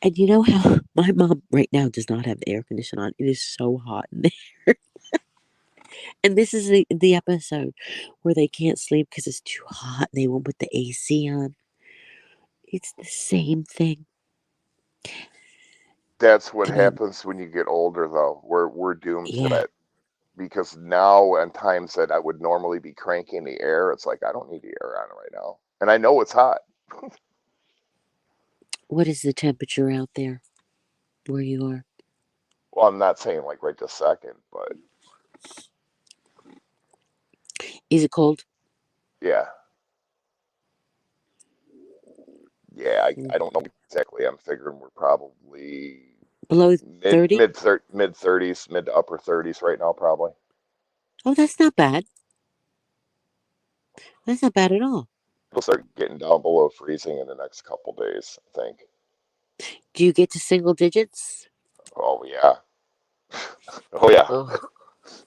And you know how my mom right now does not have the air conditioner on. It is so hot in there. And this is the episode where they can't sleep because it's too hot and they won't put the AC on. It's the same thing. That's what And then, happens when you get older, though. We're doomed to yeah, that because now, on times that I would normally be cranking the air, it's like I don't need the air on right now. and I know it's hot. What is the temperature out there where you are? Well, I'm not saying like right this second, but Is it cold? yeah, yeah. Mm. I don't know exactly. I'm figuring we're probably Below 30? mid thirties, mid to upper thirties right now, probably. Oh, that's not bad. That's not bad at all. It'll start getting down below freezing in the next couple days, I think. Do you get to single digits? Oh yeah, oh yeah. Oh,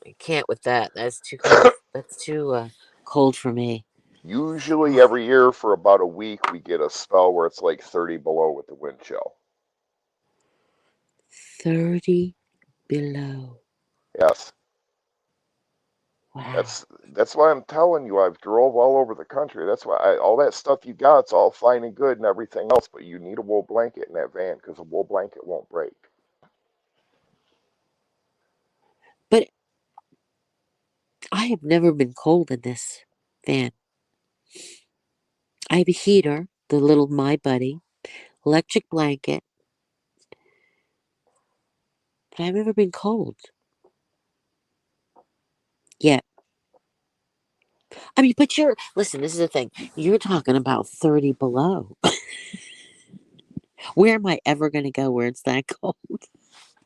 I can't with that. That's too cold. That's too cold for me. Usually every year for about a week we get a spell where it's like 30 below with the wind chill. 30 below. Yes. Wow. That's why I'm telling you I've drove all over the country. That's why all that stuff you got's all fine and good and everything else, but you need a wool blanket in that van because a wool blanket won't break. But I have never been cold in this van. I have a heater, the little My Buddy, electric blanket, but I've never been cold yet. I mean, but listen, this is the thing. You're talking about 30 below. Where am I ever going to go where it's that cold?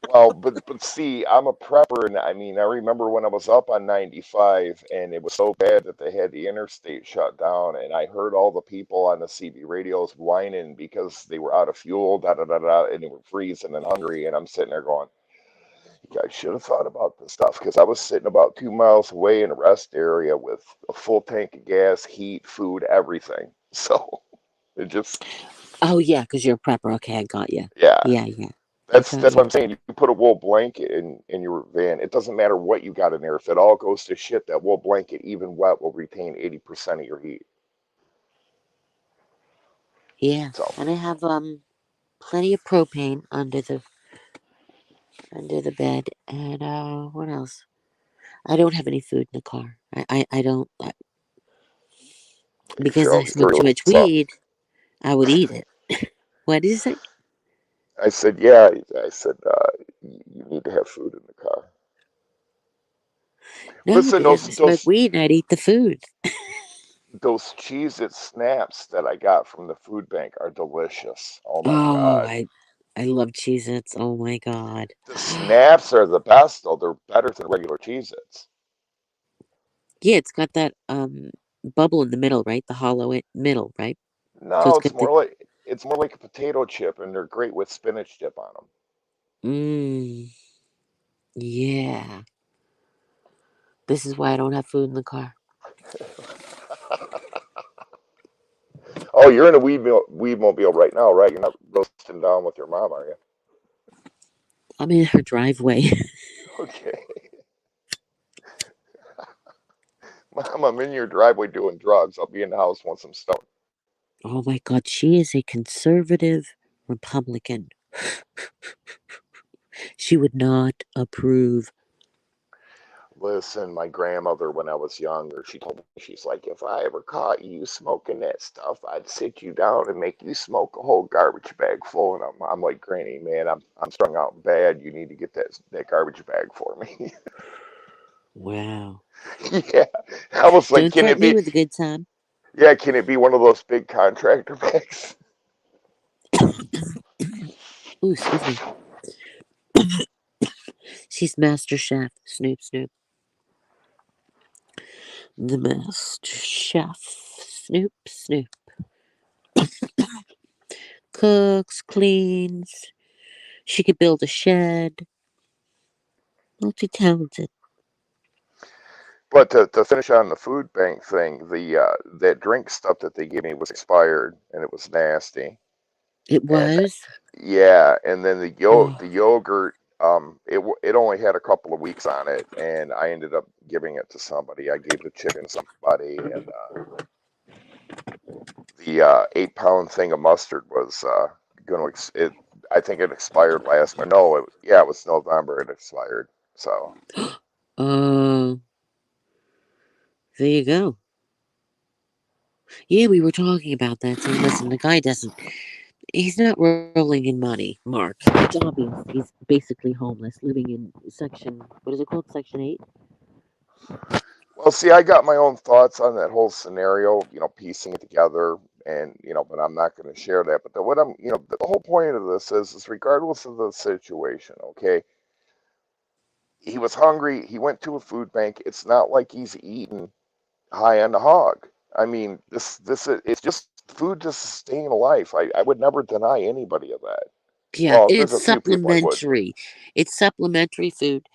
Well, but see, I'm a prepper, and I mean, I remember when I was up on 95, and it was so bad that they had the interstate shut down, and I heard all the people on the CB radios whining because they were out of fuel, da da da da, and they were freezing and hungry, and I'm sitting there going, "You guys should have thought about this stuff," because I was sitting about 2 miles away in a rest area with a full tank of gas, heat, food, everything. So it just, Oh, yeah, because you're a prepper. Okay, I got you. yeah. Yeah, yeah. I That's got that's what you. I'm saying. You put a wool blanket in your van. It doesn't matter what you got in there. If it all goes to shit, that wool blanket, even wet, will retain 80% of your heat. Yeah. So, And I have plenty of propane under the bed. And what else? I don't have any food in the car. I don't because I Cheryl, smoke too much what's up? weed. I would eat it. What did you say? I said, yeah. I said, you need to have food in the car. No, Listen, because those I smoke those weed and I'd eat the food. those Cheez-It snaps that I got from the food bank are delicious. Oh my Oh, God. I love Cheez-Its. Oh my god. The snaps are the best, though. They're better than regular Cheez-Its. Yeah, it's got that bubble in the middle, right? The hollow middle, right? So No, it's got the it's more like a potato chip, and they're great with spinach dip on them. mmm. Yeah. This is why I don't have food in the car. Oh, you're in a weed mobile right now, right? You're not roasting down with your mom, are you? I'm in her driveway. Okay. Mom, I'm in your driveway doing drugs. I'll be in the house once I'm stoned. Oh my god, she is a conservative Republican. She would not approve. Listen, my grandmother, when I was younger, she told me, she's like, if I ever caught you smoking that stuff, I'd sit you down and make you smoke a whole garbage bag full. And I'm like, Granny, man, I'm strung out bad. You need to get that garbage bag for me. Wow. Yeah. I was like, Don't can it threaten me be, with a good time. yeah, can it be one of those big contractor bags? Ooh, excuse me. She's Master Chef. Snoop, Snoop. The Master Chef. Snoop, Snoop. Cooks, cleans. She could build a shed. Multi talented. But to finish on the food bank thing, the that drink stuff that they gave me was expired and it was nasty. It And was. yeah, and then Oh, the yogurt, it only had a couple of weeks on it, and I ended up giving it to somebody. I gave the chicken to somebody, and the 8 pound thing of mustard was going to it. I think it expired last month. No, yeah, it was November. It expired. So uh, there you go. Yeah, we were talking about that. Saying, listen, the guy doesn't. He's not rolling in money, Mark. It's obvious. He's basically homeless, living in section. What is it called? Section 8? Well, see, I got my own thoughts on that whole scenario, piecing it together, and but I'm not going to share that. But what the whole point of this is regardless of the situation, okay, he was hungry. He went to a food bank. It's not like he's eating high end hog. I mean, it's just food to sustain a life. I would never deny anybody of that. Yeah, Well, there's it's a few people I would. supplementary. It's supplementary food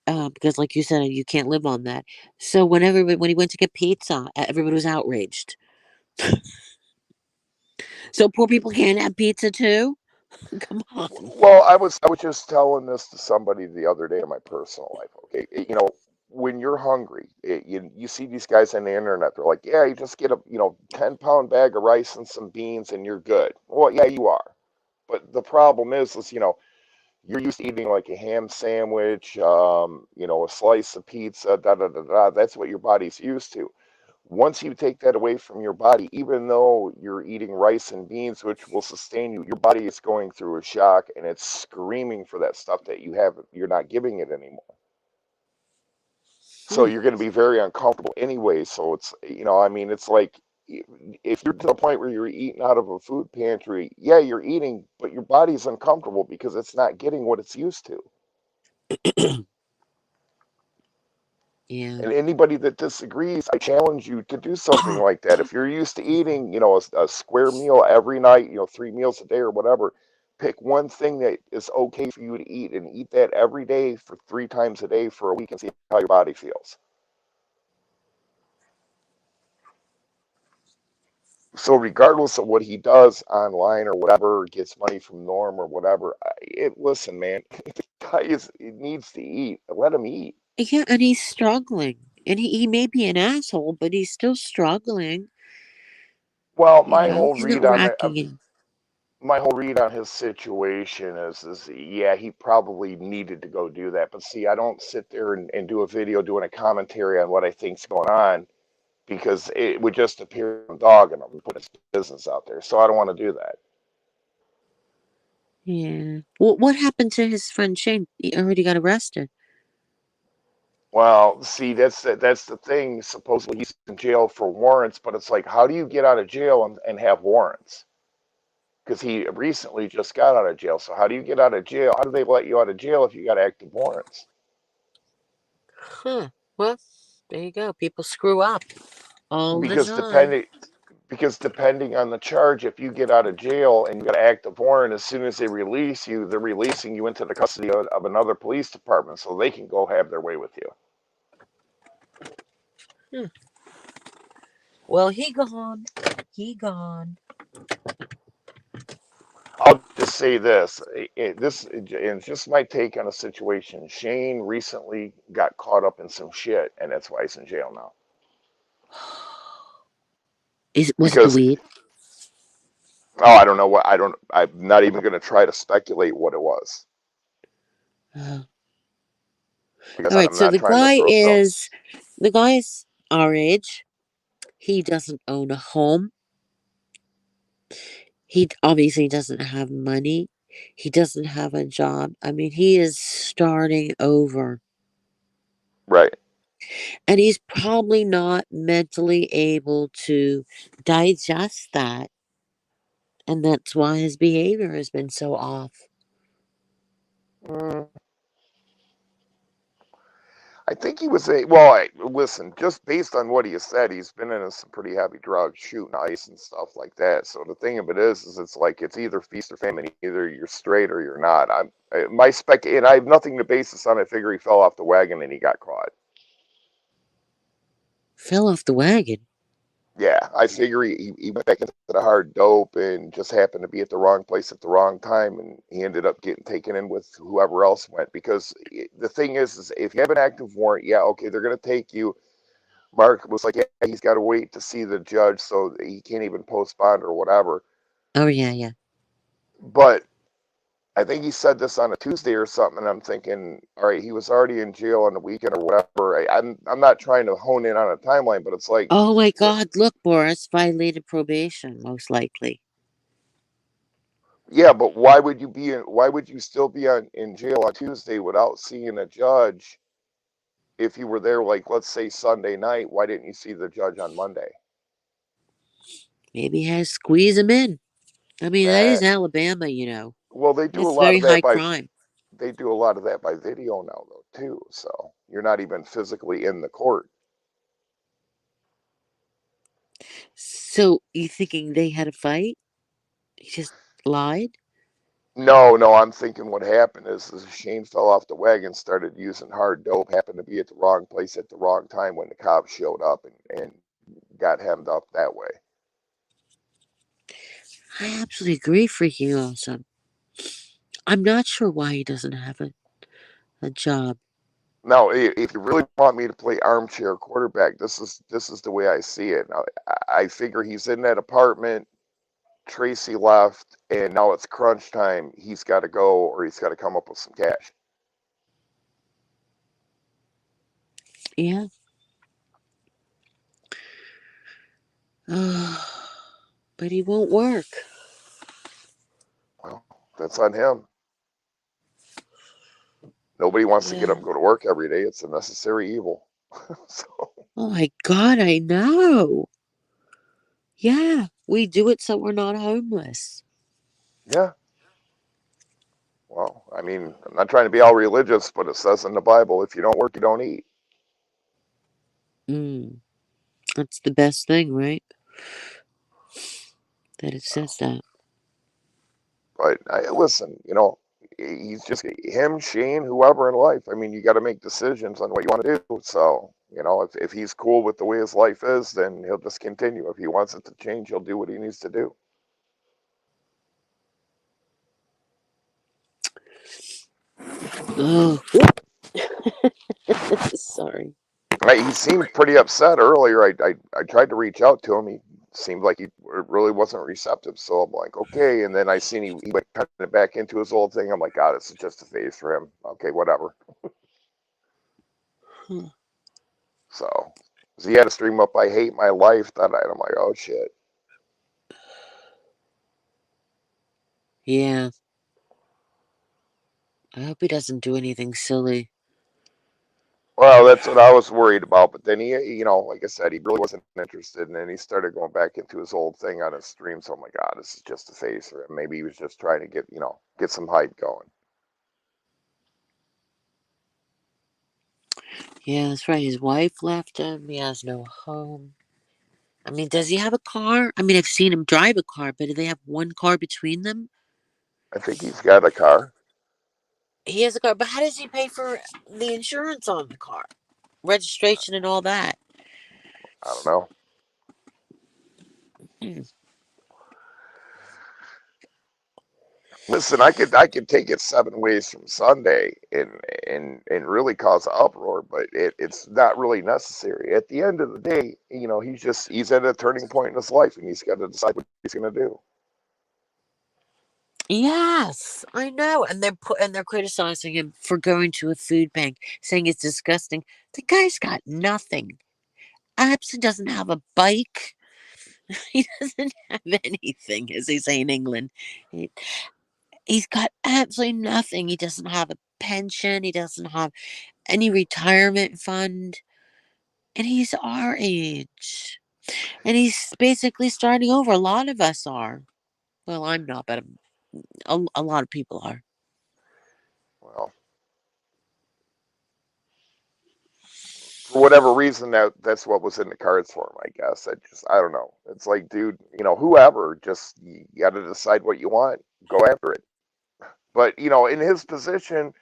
because, like you said, you can't live on that. So when he went to get pizza, everybody was outraged. So poor people can't have pizza too. Come on. Well, I was just telling this to somebody the other day in my personal life. Okay, when you're hungry, you see these guys on the internet. They're like, yeah, you just get a 10-pound bag of rice and some beans and you're good. Well, yeah, you are. But the problem is you're used to eating like a ham sandwich, a slice of pizza, da da da da. That's what your body's used to. Once you take that away from your body, even though you're eating rice and beans, which will sustain you, your body is going through a shock and it's screaming for that stuff that you're not giving it anymore. So Hmm. you're going to be very uncomfortable anyway. So I mean, it's like if you're to the point where you're eating out of a food pantry, yeah, you're eating, but your body's uncomfortable because it's not getting what it's used to. Yeah. And anybody that disagrees, I challenge you to do something like that. If you're used to eating, a square meal every night, 3 meals a day or whatever, pick one thing that is okay for you to eat and eat that every day for 3 times a day for a week and see how your body feels. So regardless of what he does online or whatever, gets money from Norm or whatever, listen, man, the guy he needs to eat. Let him eat. Yeah, and he's struggling. And he may be an asshole, but he's still struggling. Well, He's not racking in. my whole read on his situation is yeah, he probably needed to go do that. But see, I don't sit there and do a video doing a commentary on what I think's going on because it would just appear I'm dogging him and putting his business out there. So I don't want to do that. Yeah. Well, what happened to his friend Shane? He already got arrested. Well, see, that's the thing. Supposedly he's in jail for warrants, but it's like, how do you get out of jail and have warrants? Because he recently just got out of jail. So how do you get out of jail? How do they let you out of jail if you got active warrants? Huh. Well, there you go. People screw up all the Because time. depending on the charge, if you get out of jail and you got an active warrant, as soon as they release you, they're releasing you into the custody of another police department, so they can go have their way with you. Hmm. Well, he gone. He gone. I'll just say this: and it's just my take on a situation. Shane recently got caught up in some shit, and that's why he's in jail now. Was it the Because weed? I don't know what I don't. I'm not even going to try to speculate what it was Uh, because all right. I'm So not trying to throw some. the guy is our age. He doesn't own a home. He obviously doesn't have money. He doesn't have a job. I mean, he is starting over. Right. And he's probably not mentally able to digest that. And that's why his behavior has been so off. Mm, I think he was a well. Listen, just based on what he has said, he's been into some pretty heavy drugs, shooting ice and stuff like that. So the thing of it is it's like it's either feast or famine. Either you're straight or you're not. My spec, and I have nothing to base this on. I figure he fell off the wagon and he got caught. Fell off the wagon. Yeah, I figure he went back into the hard dope and just happened to be at the wrong place at the wrong time, and he ended up getting taken in with whoever else went. Because the thing is if you have an active warrant, yeah, okay, they're gonna take you. Mark was like, yeah, he's got to wait to see the judge, so he can't even post bond or whatever. Oh, yeah, yeah. But I think he said this on a Tuesday or something, and I'm thinking, all right, he was already in jail on the weekend or whatever. I'm not trying to hone in on a timeline, but it's like, Oh my God, look, Boris violated probation, most likely. yeah, but why would you be in? Why would you still be in jail on Tuesday without seeing a judge? If you were there, like let's say Sunday night, why didn't you see the judge on Monday? Maybe he has to squeeze him in. I mean, that Uh, is Alabama, you know. well, they do a That's lot very of that high by crime. video now though too. So you're not even physically in the court. So, you thinking they had a fight? He just lied? No, no, I'm thinking what happened is Shane fell off the wagon, started using hard dope, happened to be at the wrong place at the wrong time when the cops showed up and got hemmed up that way. I absolutely agree for you, also. I'm not sure why he doesn't have a job. Now, if you really want me to play armchair quarterback, this is the way I see it. Now, I figure he's in that apartment. Tracy left, and now it's crunch time. He's got to go, or he's got to come up with some cash. Yeah. But he won't work. Well, that's on him. Nobody wants to get Yeah. up and go to work every day. It's a necessary evil. So, Oh my God, I know. Yeah, we do it so we're not homeless. yeah. Well, I mean, I'm not trying to be all religious, but it says in the Bible, if you don't work, you don't eat. Mm, that's the best thing, right? That it says that. But listen, he's just him, Shane, whoever in life. I mean, you got to make decisions on what you want to do. So, if he's cool with the way his life is, then he'll just continue. If he wants it to change, he'll do what he needs to do. Oh, sorry. He seemed pretty upset earlier. I tried to reach out to him. He seemed like he really wasn't receptive. So I'm like, okay. And then I seen he went kind of back into his old thing. I'm like, God, this is just a phase for him. Okay, whatever. Huh. So he had a stream up, I hate my life that night. I'm like, oh shit. Yeah, I hope he doesn't do anything silly. Well, that's what I was worried about. But then like I said, he really wasn't interested. And then he started going back into his old thing on his stream. So I'm like, God, this is just a phase for him. Maybe he was just trying to get some hype going. Yeah, that's right. His wife left him. He has no home. I mean, does he have a car? I mean, I've seen him drive a car, but do they have one car between them? I think he's got a car. He has a car, but how does he pay for the insurance on the car, registration, and all that? I don't know. Hmm. Listen, I could take it 7 ways from Sunday and really cause an uproar, but it's not really necessary. At the end of the day, he's at a turning point in his life and he's got to decide what he's gonna do. Yes, I know, and they're criticizing him for going to a food bank, saying it's disgusting. The guy's got nothing. Absolutely doesn't have a bike. He doesn't have anything, as they say in England. He, he's got absolutely nothing. He doesn't have a pension. He doesn't have any retirement fund, and he's our age. And he's basically starting over. A lot of us are. Well, I'm not, but a lot of people are. Well, for whatever reason, that's what was in the cards for him. I guess I don't know. It's like, dude, whoever, just you got to decide what you want, go after it. But in his position,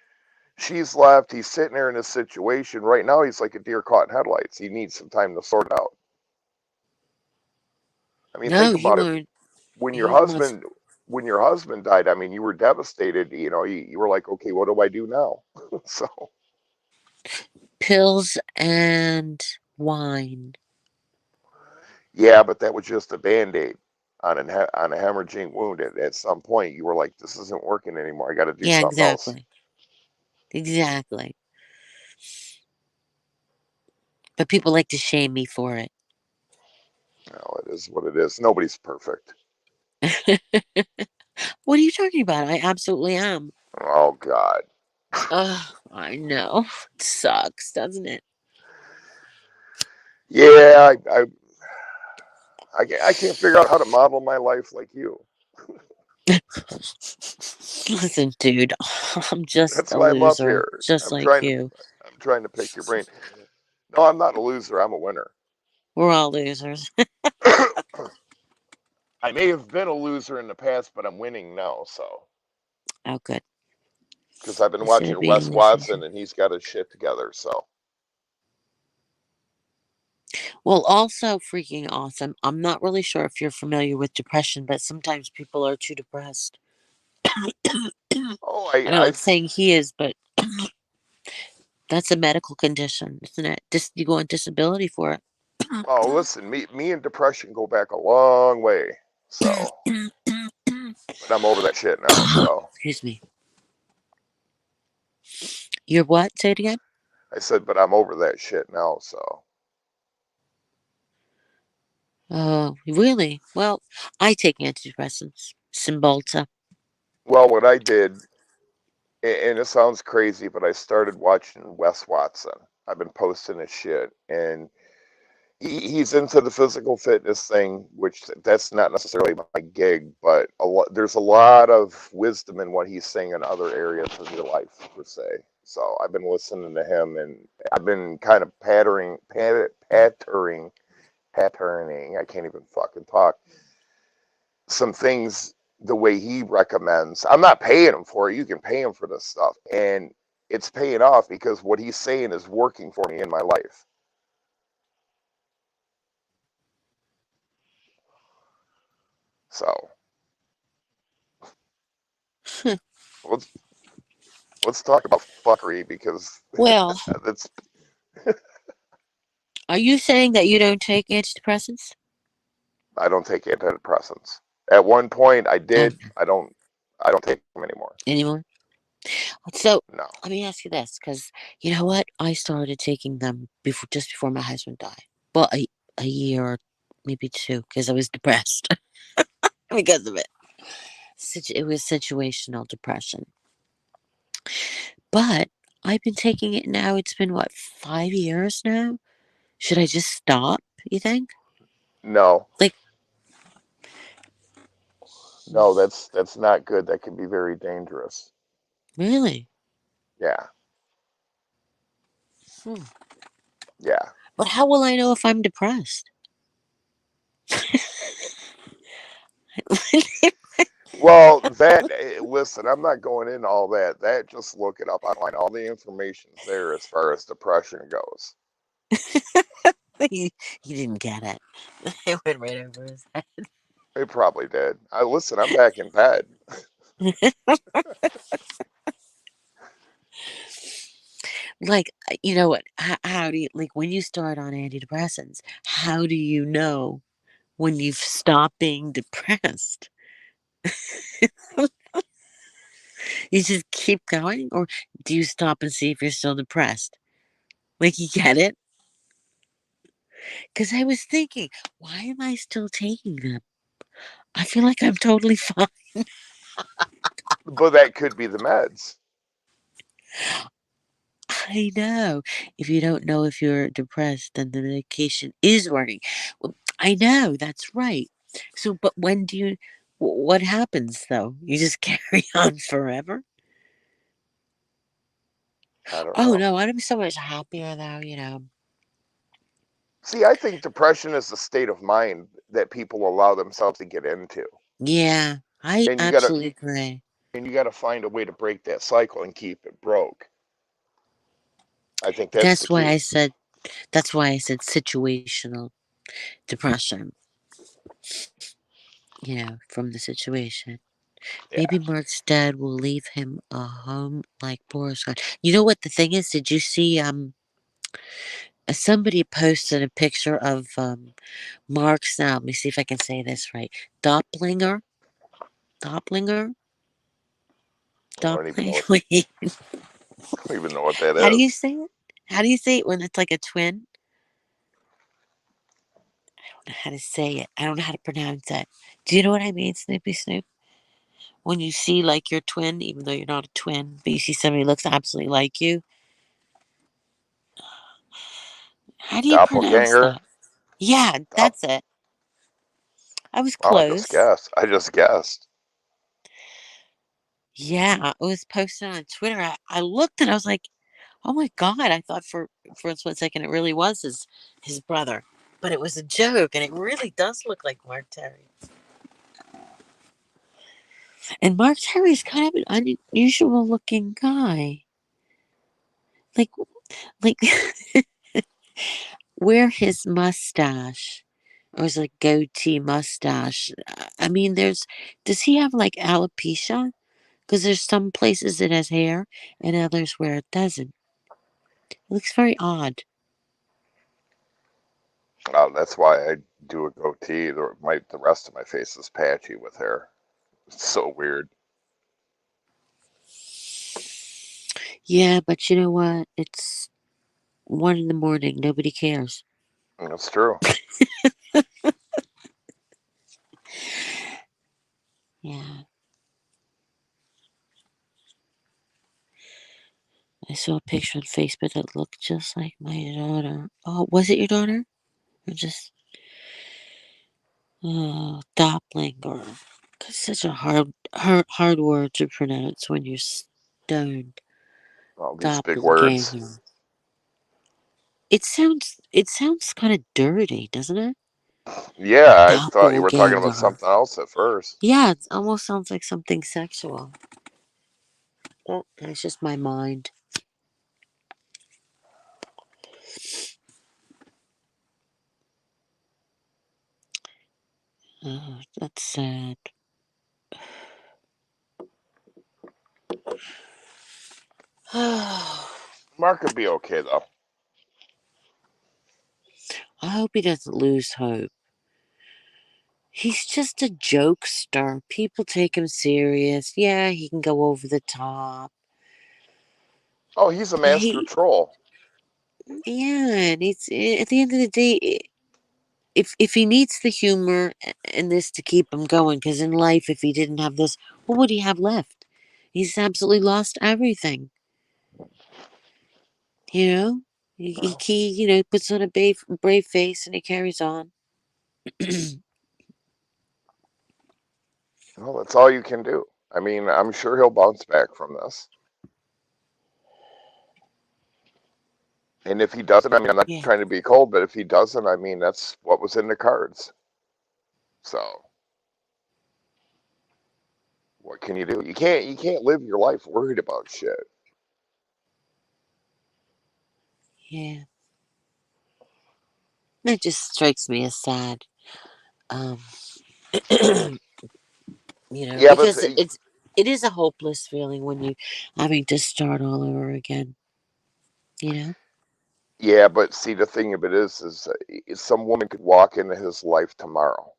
she's left. He's sitting there in a situation right now. He's like a deer caught in headlights. He needs some time to sort it out. I mean, No, think he about it. won't. When your He wants husband when your husband died, I mean, you were devastated. You were like, okay, what do I do now? So pills and wine. yeah, but that was just a band aid. on a hemorrhaging wound. At some point, you were like, "This isn't working anymore. I got to do Yeah, something else." exactly. Exactly. But people like to shame me for it. No, it is what it is. Nobody's perfect. What are you talking about? I absolutely am. Oh God. Ugh, I know. It sucks, doesn't it? Yeah, I can't figure out how to model my life like you. Listen, dude, I'm just That's a why I'm up loser, here. just like you. I'm trying to pick your brain. No, I'm not a loser. I'm a winner. We're all losers. I may have been a loser in the past, but I'm winning now. So, Oh, good. because I've been Instead of watching being Wes miserable. Watson and he's got his shit together. So, Well, also freaking awesome. I'm not really sure if you're familiar with depression, but sometimes people are too depressed. oh, I'm not I've saying he is, but that's a medical condition, isn't it? You go on disability for it. oh listen, me and depression go back a long way. So, but I'm over that shit now. So, Excuse me. You're what? Say it again. I said, but I'm over that shit now. So, Oh, really? Well, I take antidepressants. Cymbalta. well, what I did, and it sounds crazy, but I started watching Wes Watson. I've been posting his shit, and he's into the physical fitness thing, which that's not necessarily my gig, but there's a lot of wisdom in what he's saying in other areas of your life, per se. So I've been listening to him, and I've been kind of patterning. I can't even fucking talk. Some things the way he recommends. I'm not paying him for it. You can pay him for this stuff, and it's paying off because what he's saying is working for me in my life. So let's let's talk about fuckery because Well, that's are you saying that you don't take antidepressants I don't take antidepressants. At one point I oh, did. I don't take them anymore. anymore? So, No. let me ask you this, because you know what? I started taking them just before my husband died. Well, a year or maybe two, because I was depressed because of it. It was situational depression. But I've been taking it now. It's been what, 5 years now? Should I just stop? You think? No. Like, No, that's not good. That can be very dangerous. really? Yeah. Hmm. Yeah. But how will I know if I'm depressed? Well, listen, I'm not going into all that. That just look it up online. All the information's there as far as depression goes. he didn't get it. It went right over his head. It probably did. Listen, I'm back in bed. Like, you know what? How do you, like, when you start on antidepressants, how do you know when you've stopped being depressed? You just keep going, or do you stop and see if you're still depressed? Like, you get it? Because I was thinking, why am I still taking them? I feel like I'm totally fine. But that could be the meds. I know. If you don't know if you're depressed, then the medication is working. Well, I know, that's right. So, but when do you, what happens though? You just carry on forever? I don't Oh know. no, I'm so much happier though, you know. See, I think depression is a state of mind that people allow themselves to get into. Yeah, I And absolutely agree. you got to find a way to break that cycle and keep it broke. I think that's the That's why key. I said, that's why I said situational depression, you know, from the situation. Yeah. Maybe Mark's dad will leave him a home like Boris got. You know what the thing is? Did you see Somebody posted a picture of Mark's now. Let me see if I can say this right. Doppler, Doppler, I don't even know Doppler. what Wait, I don't even know what that how do you is. say it? How do you say it when it's like a twin? I don't know how to say it. I don't know how to pronounce it. Do you know what I mean, Snoopy Snoop? When you see like your twin, even though you're not a twin, but you see somebody who looks absolutely like you. How do you pronounce Doppelganger. that? Yeah, Dop- that's it. I was wow, I just close. guessed. I just guessed. Yeah, it was posted on Twitter. I looked and I was like, "Oh my god!" I thought for a split second it really was his brother, but it was a joke, and it really does look like Mark Terry. And Mark Terry's kind of an unusual looking guy. Like like where his mustache or his like goatee mustache. I mean, does he have like alopecia? Because there's some places it has hair and others where it doesn't. It looks very odd. That's why I do a goatee. The rest of my face is patchy with hair. It's so weird. Yeah, but you know what? It's 1 in the morning. Nobody cares. That's true. Yeah. I saw a picture on Facebook that looked just like my daughter. Oh, was it your daughter? Or just Doppler? It's such a hard word to pronounce when you're stoned. All these big words. Doppelganger. It sounds kind of dirty, doesn't it? Yeah, I thought you were talking about Doppelganger. something else at first. Yeah, it almost sounds like something sexual. Oh, it's just my mind. Oh, that's sad. I Mark could be okay though. hope he doesn't lose hope. He's just a jokester. People take him serious. Yeah, he can go over the top. Oh, he's a But master troll. yeah, and it's at the end of the day, if he needs the humor and this to keep him going, because in life, if he didn't have this, what would he have left? He's absolutely lost everything. You know, Well, puts on a brave face and he carries on. well, that's all you can do. I mean, I'm sure he'll bounce back from this. And if he doesn't, I mean, I'm not Yeah, trying to be cold, but if he doesn't, I mean, that's what was in the cards. So, what can you do? You can't live your life worried about shit. yeah. That just strikes me as sad. Um, Yeah, but because it is a hopeless feeling when you having to start all over again. You know. yeah, but see, the thing of it is some woman could walk into his life tomorrow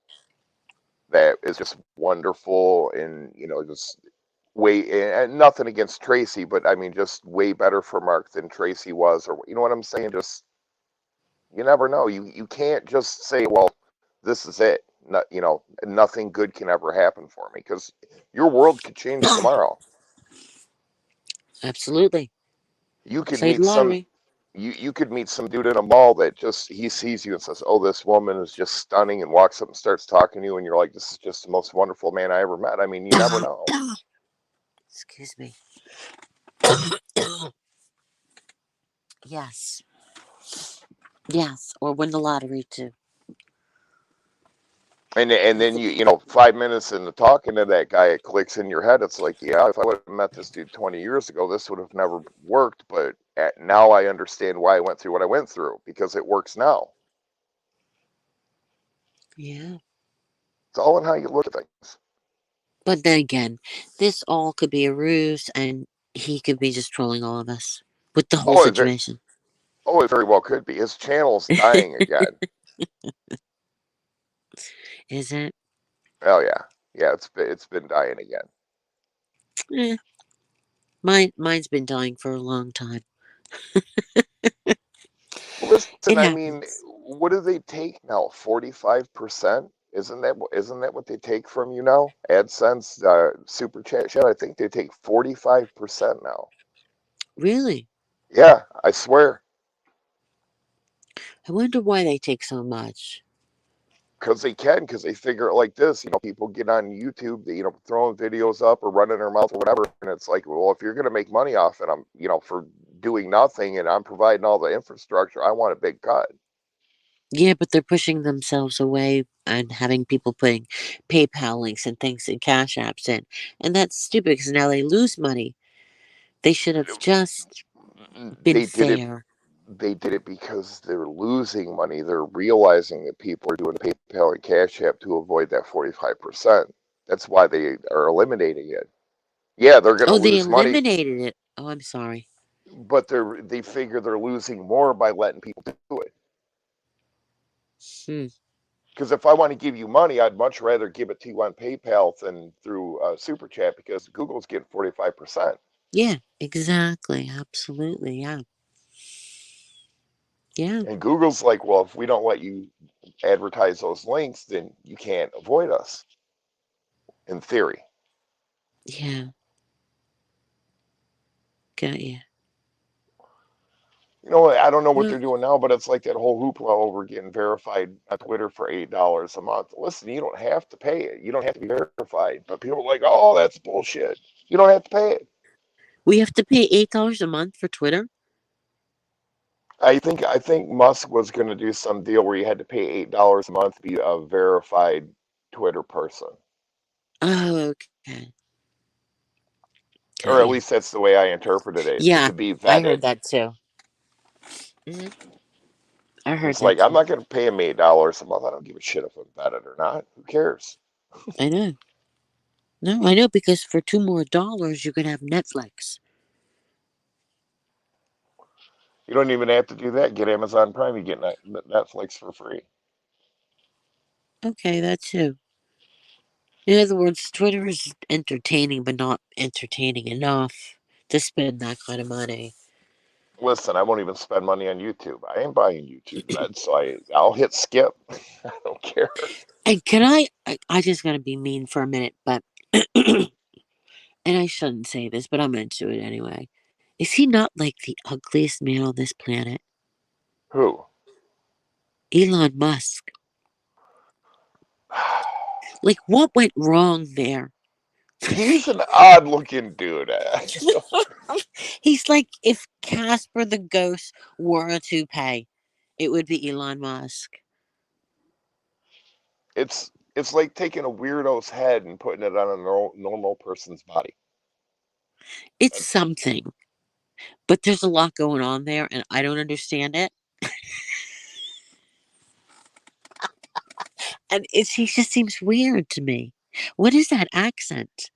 that is just wonderful and just way and nothing against Tracy, but I mean just way better for Mark than Tracy was, or you know what I'm saying? Just you never know. You can't just say, well, this is it. No, nothing good can ever happen for me because your world could change tomorrow. Absolutely. You could Play the meet some lottery. you could meet some dude in a mall that just he sees you and says, "Oh, this woman is just stunning," and walks up and starts talking to you, and you're like, "This is just the most wonderful man I ever met." I mean, you never know. Excuse me. Yes. Yes. Or win the lottery too. And then 5 minutes into talking to that guy, it clicks in your head. It's like, yeah, if I would have met this dude 20 years ago, this would have never worked. But now I understand why I went through what I went through because it works now. Yeah. It's all in how you look at things. But then again, this all could be a ruse, and he could be just trolling all of us with the whole Oh, situation. Oh, it very well could be. His channel's dying again. Is it? Oh yeah, yeah. It's been dying again. Eh, mine's been dying for a long time. Well, listen. It I mean, happens. what do they take now? 45%? Isn't that what they take from you now? AdSense, Super Chat. I think they take 45% now. Really? Yeah, I swear. I wonder why they take so much. Because they figure it like this, people get on YouTube, they, throwing videos up or running their mouth or whatever, and it's like, well, if you're going to make money off it, for doing nothing and I'm providing all the infrastructure, I want a big cut. Yeah, but they're pushing themselves away and having people putting PayPal links and things and cash apps in. And that's stupid because now they lose money. They should have just been They did it. fair. They did it because they're losing money. They're realizing that people are doing PayPal and Cash App to avoid that 45%. That's why they are eliminating it. Yeah, they're going to Oh, they lose money, eliminated it. Oh, I'm sorry. but they figure they're losing more by letting people do it. Hmm. Because if I want to give you money, I'd much rather give it to you on PayPal than through Super Chat because Google's getting 45%. Yeah, exactly. Absolutely. Yeah. Yeah. And Google's like, well, if we don't let you advertise those links, then you can't avoid us, in theory. Yeah. Got you. I don't know what Well, they're doing now, but it's like that whole hoopla over getting verified on Twitter for $8 a month. Listen, you don't have to pay it. You don't have to be verified. But people are like, oh, that's bullshit. You don't have to pay it. we have to pay $8 a month for Twitter? I think Musk was going to do some deal where you had to pay $8 a month to be a verified Twitter person, Oh, okay. or Got at you. least that's the way I interpreted it Yeah, to be I heard vetted. that too. I heard It's that like I'm too. not going to pay him $8 a month. I don't give a shit if I'm vetted or not. Who cares? I know. No, I know because for $2 more you can have Netflix. You don't even have to do that. Get Amazon Prime. You get Netflix for free. Okay, that too. In other words, Twitter is entertaining, but not entertaining enough to spend that kind of money. Listen, I won't even spend money on YouTube. I ain't buying YouTube Red, so I'll hit skip. I don't care. And can I just gotta be mean for a minute, but and I shouldn't say this, but I'm gonna do it anyway. Is he not like the ugliest man on this planet? Who? Elon Musk. Like, what went wrong there? He's an odd looking dude. He's like if Casper the Ghost wore a toupee, it would be Elon Musk. It's like taking a weirdo's head and putting it on a normal person's body. It's That's something, but there's a lot going on there, and I don't understand it. And he just seems weird to me. What is that accent?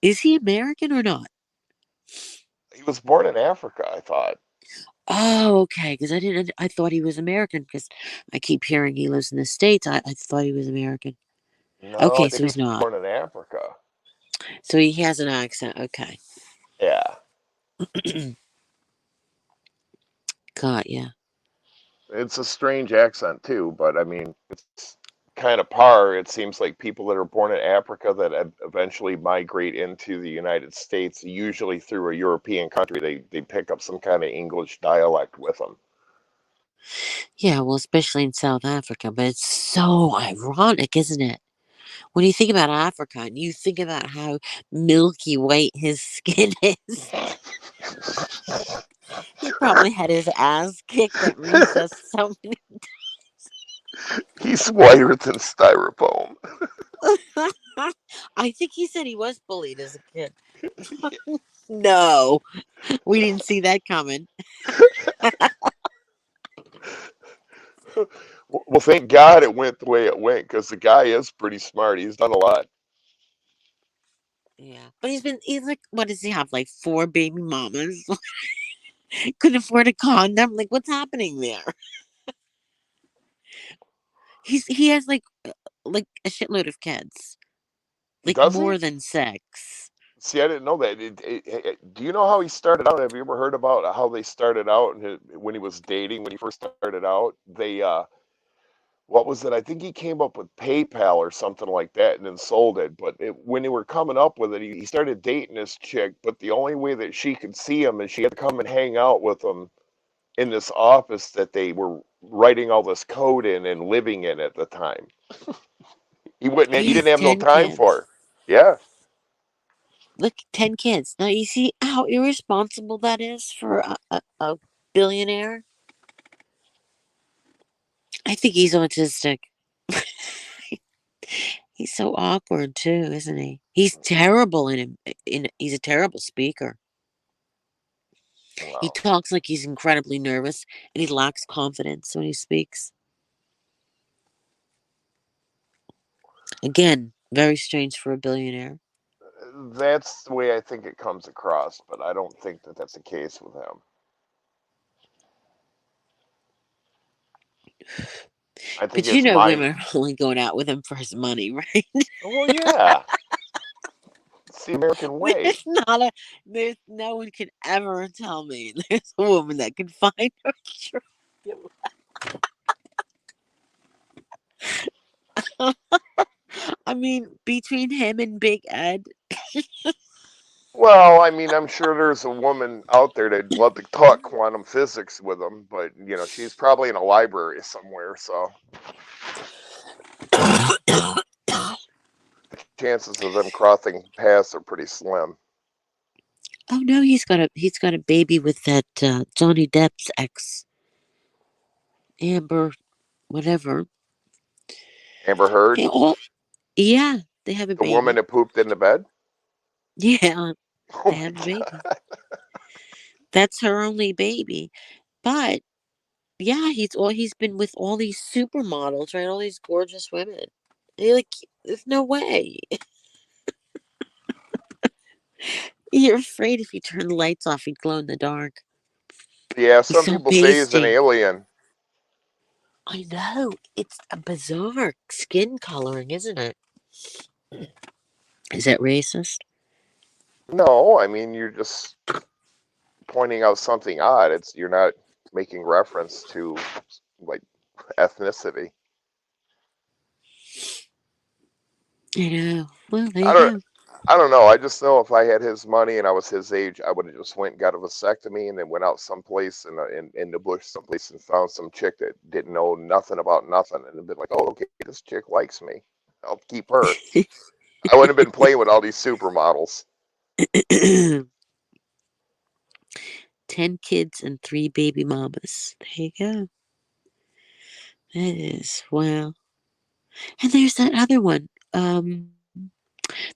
Is he American or not? he was born in Africa, I thought. Oh, okay. Because I didn't. I thought he was American. Because I keep hearing he lives in the states. I thought he was American. No, I Okay, think so he he's was not. born in Africa. So he has an accent. Okay, Yeah. got ya. It's a strange accent too, but I mean, it's kind of par. It seems like people that are born in Africa that eventually migrate into the United States, usually through a European country, they pick up some kind of English dialect with them. Yeah, well, especially in South Africa, but it's so ironic, isn't it? When you think about Africa and you think about how milky white his skin is, he probably had his ass kicked at recess so many. He's whiter than styrofoam. I think he said he was bullied as a kid. No, we didn't see that coming. Well, thank God it went the way it went because the guy is pretty smart. He's done a lot. Yeah, but he's like, what does he have? Like four baby mamas? couldn't afford a condom. Like, what's happening there? He has like a shitload of kids, like Does more he? than six. See, I didn't know that. Do you know how he started out? Have you ever heard about how they started out and when he was dating, when he first started out? What was it? I think he came up with PayPal or something like that and then sold it. But when they were coming up with it, he started dating this chick, but the only way that she could see him is she had to come and hang out with him in this office that they were writing all this code in and living in at the time. He He didn't has have no 10 time for her. kids. Yeah. Look, 10 kids. Now, you see how irresponsible that is for a billionaire? I think he's autistic. He's so awkward too, isn't he? He's terrible he's a terrible speaker. He Wow. talks like he's incredibly nervous and he lacks confidence when he speaks. Again, very strange for a billionaire. That's the way I think it comes across, but I don't think that that's the case with him. I think But you his know, mind. women are only going out with him for his money, right? Well, yeah, it's the American way. There's not a, there's no one can ever tell me there's a woman that can find her true. I mean, between him and Big Ed, Well, I mean, I'm sure there's a woman out there that'd love to talk quantum physics with him, but she's probably in a library somewhere, so the chances of them crossing paths are pretty slim. oh no, he's got a baby with that Johnny Depp's ex, Amber, whatever. Amber Heard, They all, yeah, they have a the woman baby. that pooped in the bed. Yeah, Oh they my have a baby. god. That's her only baby. But yeah, he's been with all these supermodels, right? All these gorgeous women. And you're like, there's no way. You're afraid if you turn the lights off, he'd glow in the dark. Yeah, He's some so people say he's an pasty. alien. I know. It's a bizarre skin coloring, isn't it? Is that racist? No, I mean you're just pointing out something odd. You're not making reference to like ethnicity. I know. Well, there I you don't go. I don't know. I just know if I had his money and I was his age, I would have just went and got a vasectomy and then went out someplace in the bush someplace and found some chick that didn't know nothing about nothing and been like, oh, okay, this chick likes me. I'll keep her. I wouldn't have been playing with all these supermodels. 10 kids and 3 baby mamas. There you go. That is, wow. And there's that other one.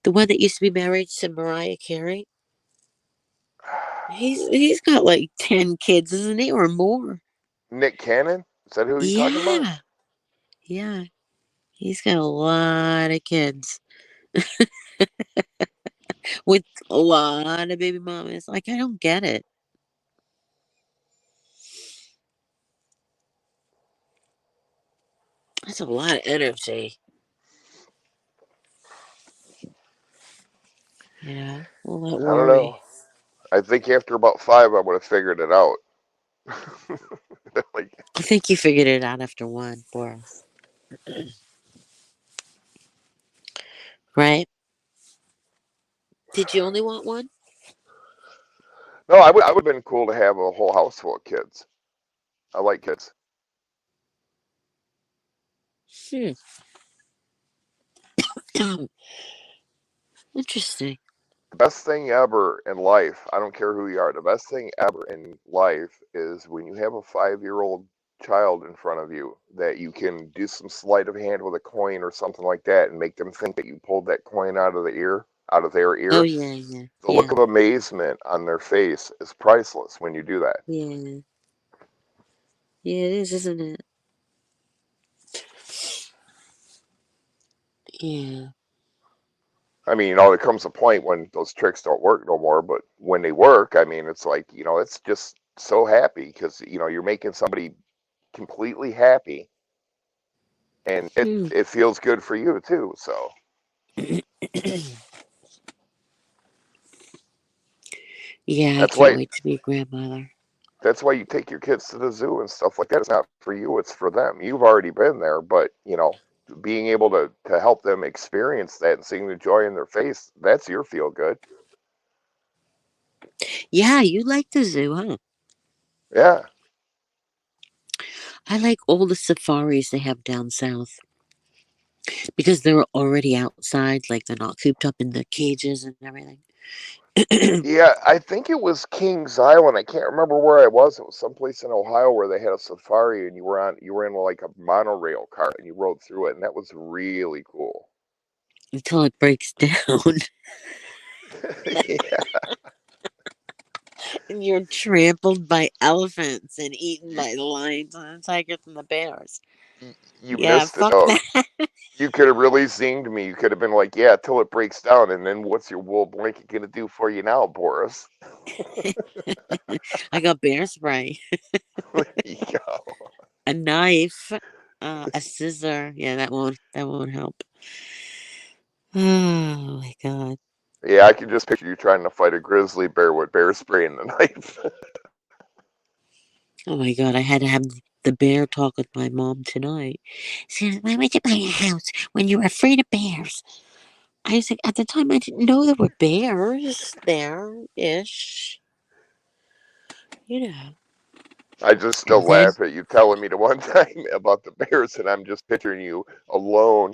The one that used to be married to Mariah Carey. He's got like 10 kids, isn't he? Or more. Nick Cannon? Is that who you're talking about? Yeah. Yeah. He's got a lot of kids with a lot of baby mamas. Like, I don't get it. That's a lot of energy, all that I don't worry. know. I think after about five, I would have figured it out. Like, I think you figured it out after one, Boris. Right? Did you only want one? no, I would have been cool to have a whole house full of kids. I like kids. Hmm. Interesting. The best thing ever in life, I don't care who you are, the best thing ever in life is when you have a 5-year-old child in front of you that you can do some sleight of hand with a coin or something like that and make them think that you pulled that coin out of their Oh, ear. yeah, yeah, The look yeah, of amazement on their face is priceless when you do that. yeah. Yeah, it is, isn't it? Yeah. I mean, there comes a point when those tricks don't work no more, but when they work, I mean, it's like, it's just so happy because you're making somebody completely happy, and it Hmm. it feels good for you too. So Yeah, I that's can't why wait to be a grandmother. that's why you take your kids to the zoo and stuff like that. It's not for you, it's for them. You've already been there, but being able to help them experience that and seeing the joy in their face, that's your feel good. Yeah, you like the zoo, huh? Yeah. I like all the safaris they have down south because they're already outside, like they're not cooped up in the cages and everything. Yeah, I think it was Kings Island. I can't remember where I was. It was someplace in Ohio where they had a safari, and you were in like a monorail car and you rode through it, and that was really cool. Until it breaks down Yeah, and you're trampled by elephants and eaten by the lions and the tigers and the bears. you Yeah, missed it fuck though. that. You could have really zinged me. You could have been like, "Yeah, till it breaks down, and then what's your wool blanket gonna do for you now, Boris?" I got bear spray, Yeah. a knife, a scissor. Yeah, that won't help. Oh my god. Yeah, I can just picture you trying to fight a grizzly bear with bear spray and the knife. Oh my god, I had to have the bear talk with my mom tonight. She said, "Why would you buy a house when you're afraid of bears?" I was like, at the time, I didn't know there were bears there ish. You know. I just And still then laugh at you telling me the one time about the bears, and I'm just picturing you alone,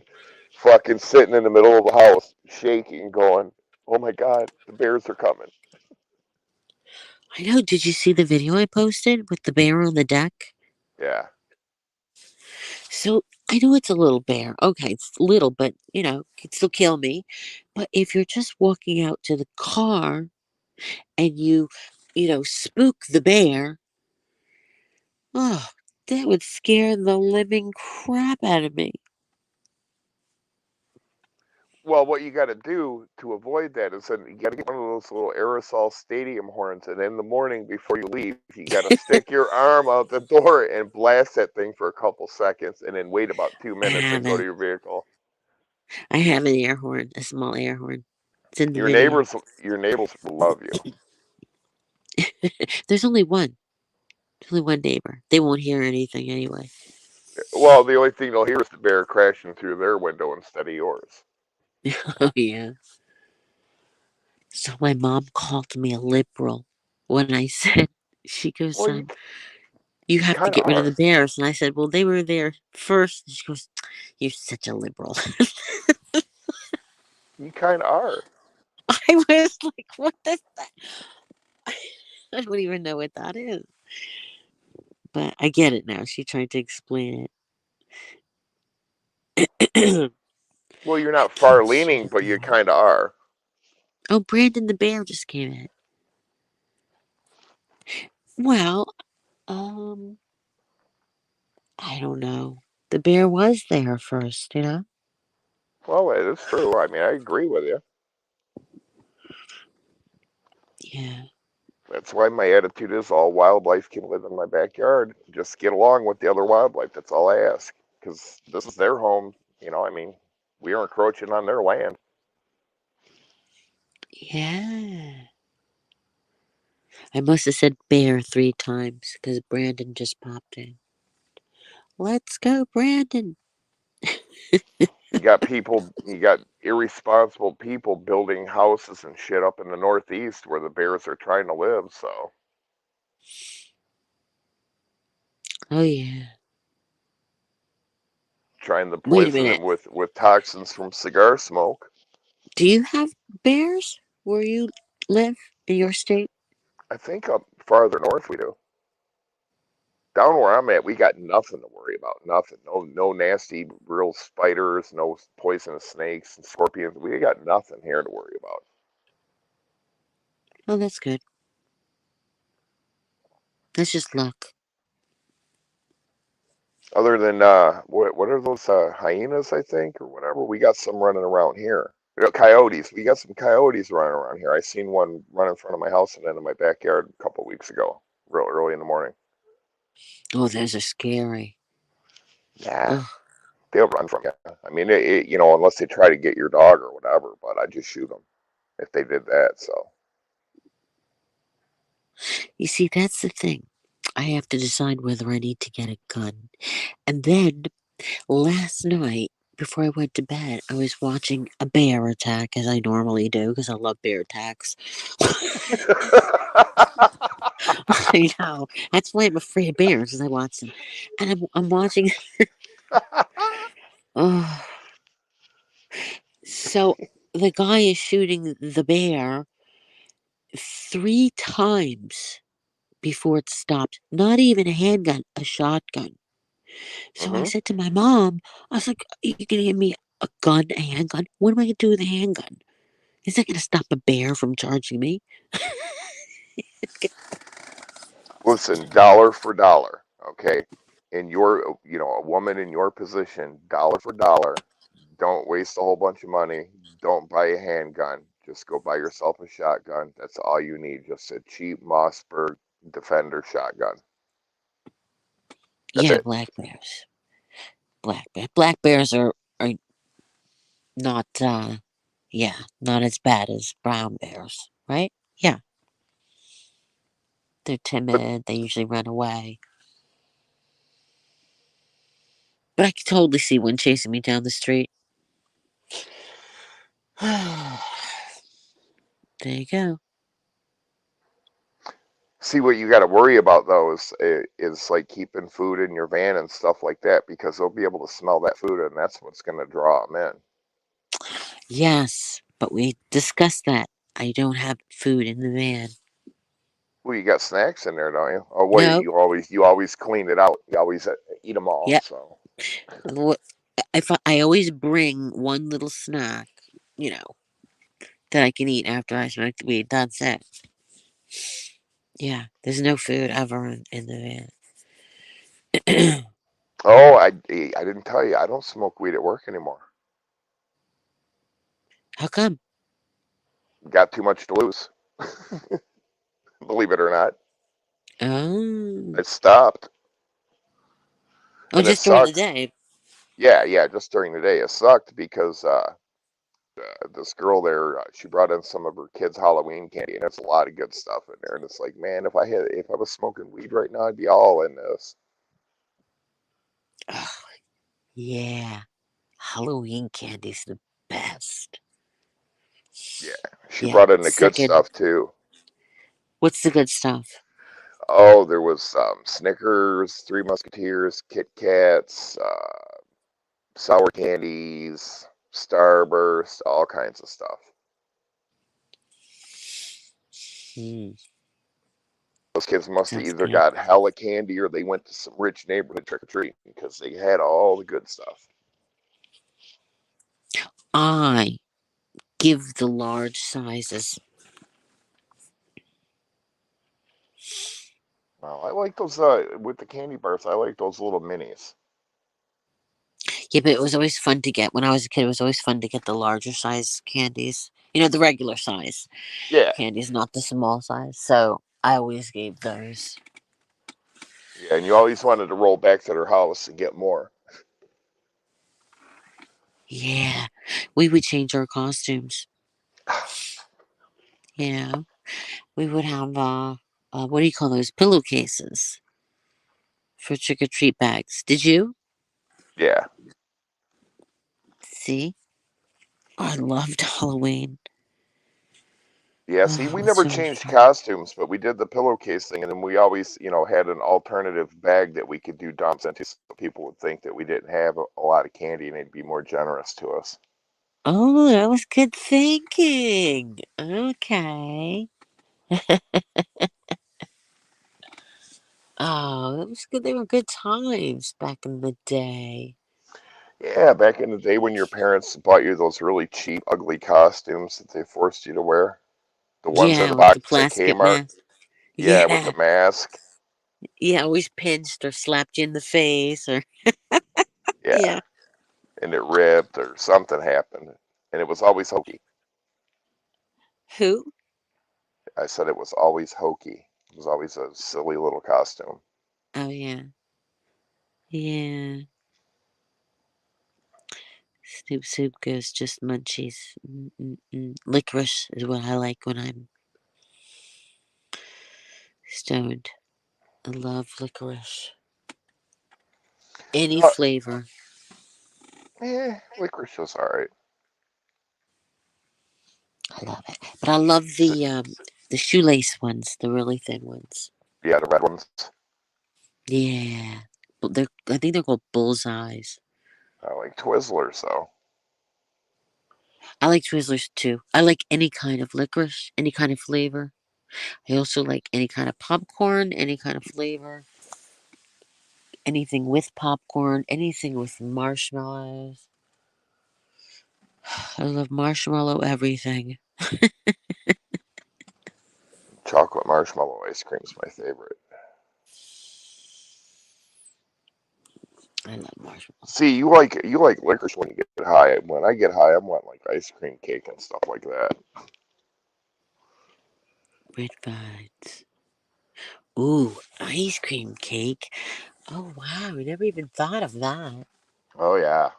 fucking sitting in the middle of the house, shaking, going, "Oh my God, the bears are coming." I know. Did you see the video I posted with the bear on the deck? Yeah. So I know it's a little bear. Okay, it's little, but could still kill me. But if you're just walking out to the car and you spook the bear, oh, that would scare the living crap out of me. Well, what you got to do to avoid that is that you got to get one of those little aerosol stadium horns, and in the morning before you leave, you got to stick your arm out the door and blast that thing for a couple seconds, and then wait about two I minutes and have go to a, your vehicle. I have an air horn, a small air horn. It's in the Your video. neighbors, your neighbors will love you. There's only one. There's only one neighbor. They won't hear anything anyway. Well, the only thing they'll hear is the bear crashing through their window instead of yours. Oh yeah. So my mom called me a liberal when I said, she goes, Well, you you have to kind of get rid of the are. bears. And I said, well, they were there first. And she goes, you're such a liberal. You kind of are. I was like, what is that? I don't even know what that is. But I get it now. She tried to explain it. Well, you're not far Can't leaning, shut but the you door. kind of are. Oh, Brandon the bear just came in. Well, um, I don't know. The bear was there first. Well, it is true. I mean, I agree with you. Yeah. That's why my attitude is all wildlife can live in my backyard. Just get along with the other wildlife. That's all I ask. Because this is their home. I mean, we are encroaching on their land. Yeah. I must have said bear 3 times because Brandon just popped in. Let's go, Brandon. You got irresponsible people building houses and shit up in the Northeast where the bears are trying to live. So Oh, yeah. trying to Wait a poison minute. them with toxins from cigar smoke. Do you have bears where you live in your state? I think up farther north we do. Down where I'm at, we got nothing to worry about. Nothing. No nasty real spiders, no poisonous snakes and scorpions. We got nothing here to worry about. Oh, that's good. That's just luck. Other than what are those hyenas? I think or whatever. We got some running around here. Coyotes. We got some coyotes running around here. I seen one run in front of my house and into my backyard a couple weeks ago. real early in the morning. Oh, those are scary. Nah, Oh, they'll run from you. I mean, unless they try to get your dog or whatever, but I just shoot them if they did that. So, you see, that's the thing. I have to decide whether I need to get a gun. And then last night, before I went to bed, I was watching a bear attack, as I normally do, because I love bear attacks. I know. That's why I'm afraid of bears, because I watch them. And I'm watching. Oh, so the guy is shooting the bear 3 times before it stopped. Not even a handgun, a shotgun. So I hmm said to my mom, I was like, "Are you going to give me a gun, a handgun? What am I going to do with a handgun? Is that going to stop a bear from charging me?" Listen, dollar for dollar, okay? A woman in your position, dollar for dollar, don't waste a whole bunch of money. Don't buy a handgun. Just go buy yourself a shotgun. That's all you need. Just a cheap Mossberg Defender shotgun. That's Yeah, it. black bears. Black bears are not, yeah, not as bad as brown bears, right? Yeah, they're But timid. They usually run away. But I could totally see one chasing me down the street. There you go. see what you got to worry about though is like keeping food in your van and stuff like that because they'll be able to smell that food and that's what's going to draw them in. Yes, but we discussed that. I don't have food in the van. Well, you got snacks in there, don't you? Oh wait, No. you always clean it out. You always eat them all. Yep. So If I always bring one little snack, you know, that I can eat after I smoke the weed. That's it. Yeah, there's no food ever in the van. oh, I didn't tell you I don't smoke weed at work anymore. How come? Got too much to lose. Believe it or not, Oh, I stopped, oh, and it just during the sucks. day. Yeah, yeah, just during the day it sucked because this girl there, she brought in some of her kids' Halloween candy, and it's a lot of good stuff in there. And it's like, man, if I was smoking weed right now, I'd be all in this. Oh, yeah, Halloween candy's the best. Yeah, she Yeah, brought in the good second. stuff too. What's the good stuff? Oh, there was Snickers, Three Musketeers, Kit Kats, sour candies, Starburst, all kinds of stuff. Hmm, Those kids must have sounds either good. got hella candy or they went to some rich neighborhood trick or treating because they had all the good stuff. I give the large sizes. Well, I like those with the candy bars. I like those little minis. Yeah, but it was always fun to get. When I was a kid, it was always fun to get the larger size candies. You know, the regular size Yeah, candies, not the small size. So I always gave those. yeah, and you always wanted to roll back to their house and get more. Yeah, we would change our costumes. Yeah, we would have what do you call those pillowcases for trick or treat bags? Did you Yeah, see? I loved Halloween. yeah. See, Oh, we it was never so much changed fun. costumes, but we did the pillowcase thing, and then we always, had an alternative bag that we could do dumps into, so people would think that we didn't have a lot of candy and they'd be more generous to us. Oh, that was good thinking. Okay. Oh, that was good. They were good times back in the day. Yeah, back in the day when your parents bought you those really cheap, ugly costumes that they forced you to wear, the ones in Yeah, the with the box at plastic Kmart. mask. Yeah, with the Yeah. mask. Yeah, always pinched or slapped you in the face or Yeah, yeah. and it ripped or something happened, and it was always hokey. Who? I said it was always hokey. It was always a silly little costume. Oh yeah, yeah. Snoop Soup goes just munchies. Mm-mm-mm. Licorice is what I like when I'm stoned. I love licorice. Any Uh, flavor. licorice was all right. I love it. But I love So, the shoelace ones, the really thin ones. yeah, the red ones. Yeah. But they're I think they're called bullseyes. I like Twizzlers though. I like Twizzlers too. I like any kind of licorice, any kind of flavor. I also like any kind of popcorn, any kind of flavor, anything with popcorn, anything with marshmallows. I love marshmallow everything. Chocolate marshmallow ice cream is my favorite. I love marshmallow. See, you like licorice when you get high. When I get high, I want like ice cream cake and stuff like that. Red vines. Ooh, ice cream cake. Oh wow, I never even thought of that. Oh yeah.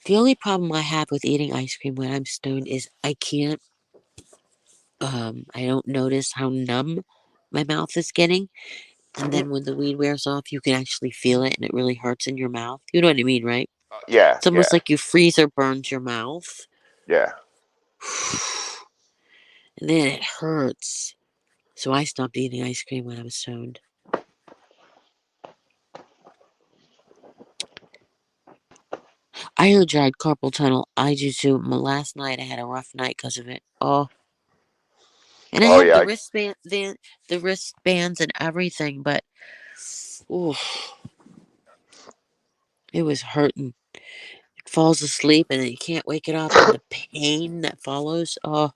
The only problem I have with eating ice cream when I'm stoned is I can't I don't notice how numb my mouth is getting. And Mhm. then when the weed wears off, you can actually feel it and it really hurts in your mouth. You know what I mean, right? Yeah, It's almost yeah, like you freeze or burns your mouth. yeah. And then it hurts. So I stopped eating ice cream when I was stoned. I heard tried carpal tunnel. I do too. Last night I had a rough night because of it. Oh, and I Oh have yeah. the wristbands and everything, but ooh, it was hurting. It falls asleep and then you can't wake it up, and the pain that follows. Oh,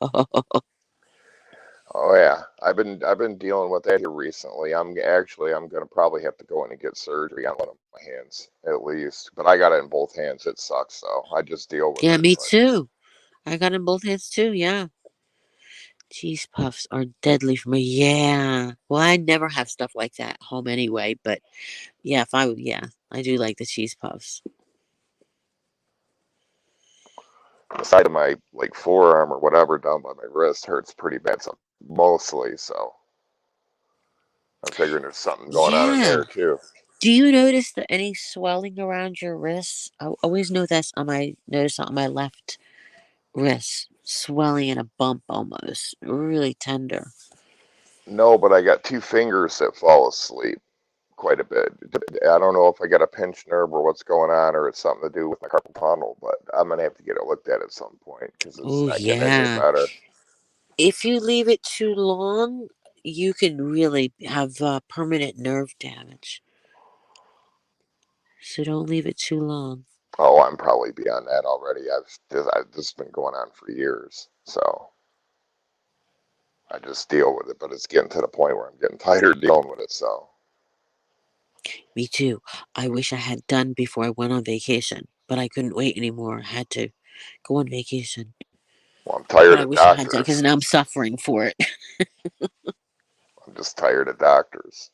Oh yeah. I've been dealing with that here recently. I'm gonna probably have to go in and get surgery on one of my hands at least. But I got it in both hands. It sucks, so I just deal with yeah, it. me But too. I got in both hands too. Yeah, cheese puffs are deadly for me. Yeah. Well, I never have stuff like that at home anyway. But yeah, if I would, yeah, I do like the cheese puffs. the side of my like forearm or whatever down by my wrist hurts pretty bad, so mostly. So I'm figuring there's something going on in Yeah. there too. Do you notice that any swelling around your wrists? I always notice on my left wrist, swelling and a bump almost, really tender. No, but I got two fingers that fall asleep quite a bit. I don't know if I got a pinched nerve or what's going on, or it's something to do with my carpal tunnel, but I'm gonna have to get it looked at some point because it's Oh not getting any yeah. better. If you leave it too long, you can really have permanent nerve damage. So don't leave it too long. Oh, I'm probably beyond that already. This has been going on for years, so I just deal with it. But it's getting to the point where I'm getting tired dealing with it. So, Me too. I wish I had done before I went on vacation, but I couldn't wait anymore. I had to go on vacation. well, I'm But tired I of wish I had done because doctors. now I'm suffering for it. I'm just tired of doctors.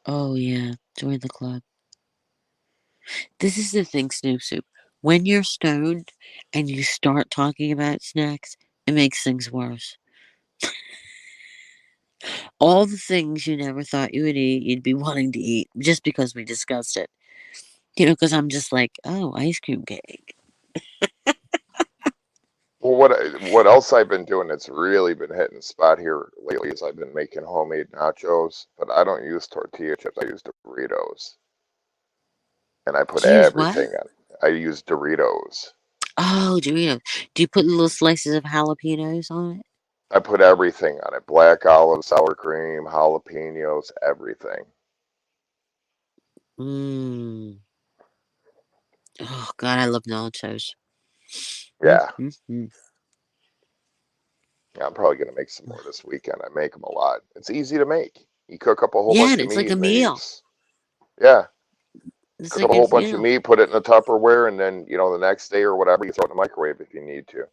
Oh yeah, join the club. This is the thing, Snoop Soup. When you're stoned and you start talking about snacks, it makes things worse. All the things you never thought you would eat, you'd be wanting to eat just because we discussed it. You know, because I'm just like, oh, ice cream cake. Well, what else I've been doing that's really been hitting the spot here lately is I've been making homemade nachos, but I don't use tortilla chips. I use Doritos, and I put Do you use what? everything on. I use Doritos. Oh, Doritos. Do you put little slices of jalapenos on it? I put everything on it: black olive, sour cream, jalapenos, everything. Mmm. Oh, God, I love nachos. Yeah, Mm-hmm. yeah, I'm probably gonna make some more this weekend. I make them a lot. It's easy to make. You cook up a whole Yeah, bunch and of it's like meat, a and then meal. yeah, It's cook up like a whole it's, bunch of yeah. meat, put it in a Tupperware, and then the next day or whatever, you throw it in the microwave if you need to.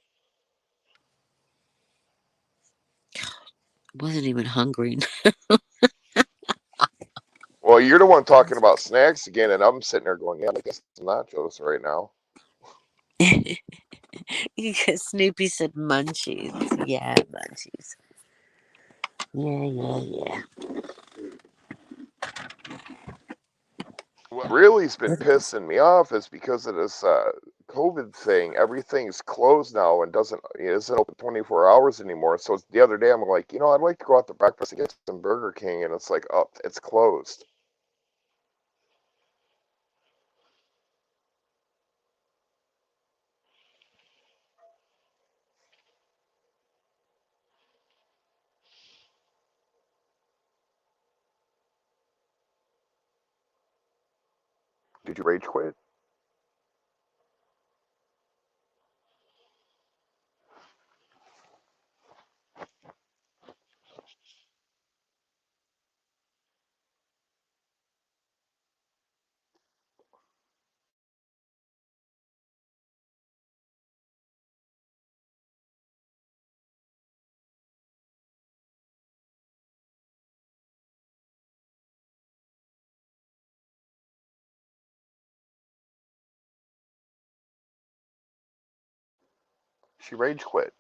Wasn't even hungry. Well, you're the one talking about snacks again, and I'm sitting there going, yeah, I guess some nachos right now. Because Snoopy said munchies. Yeah, munchies. Yeah, yeah, yeah. What really's been pissing me off is because of this COVID thing. Everything's closed now and isn't open 24 hours anymore. So the other day I'm like, I'd like to go out to breakfast and get some Burger King, and it's like, oh, it's closed. Did you rage quit? She rage quit.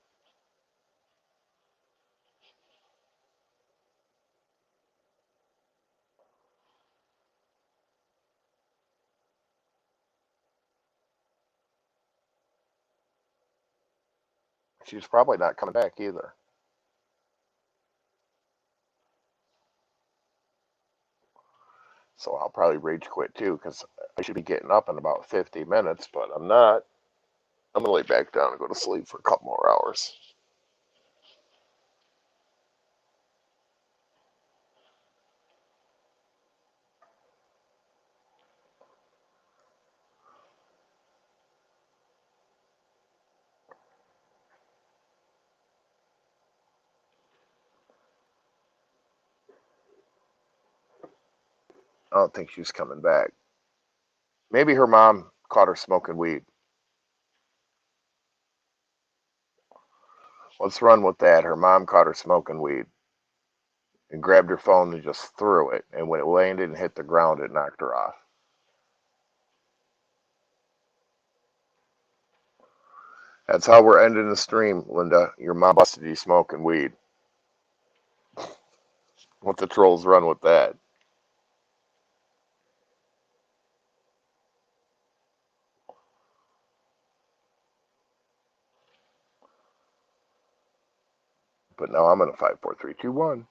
She's probably not coming back either. So I'll probably rage quit too because I should be getting up in about 50 minutes, but I'm not. I'm going to lay back down and go to sleep for a couple more hours. I don't think she's coming back. Maybe her mom caught her smoking weed. Let's run with that. Her mom caught her smoking weed and grabbed her phone and just threw it. And when it landed and hit the ground, it knocked her off. That's how we're ending the stream, Linda. Your mom busted you smoking weed. Let the trolls run with that. But no, I'm in a 5, 4, 3, 2, 1.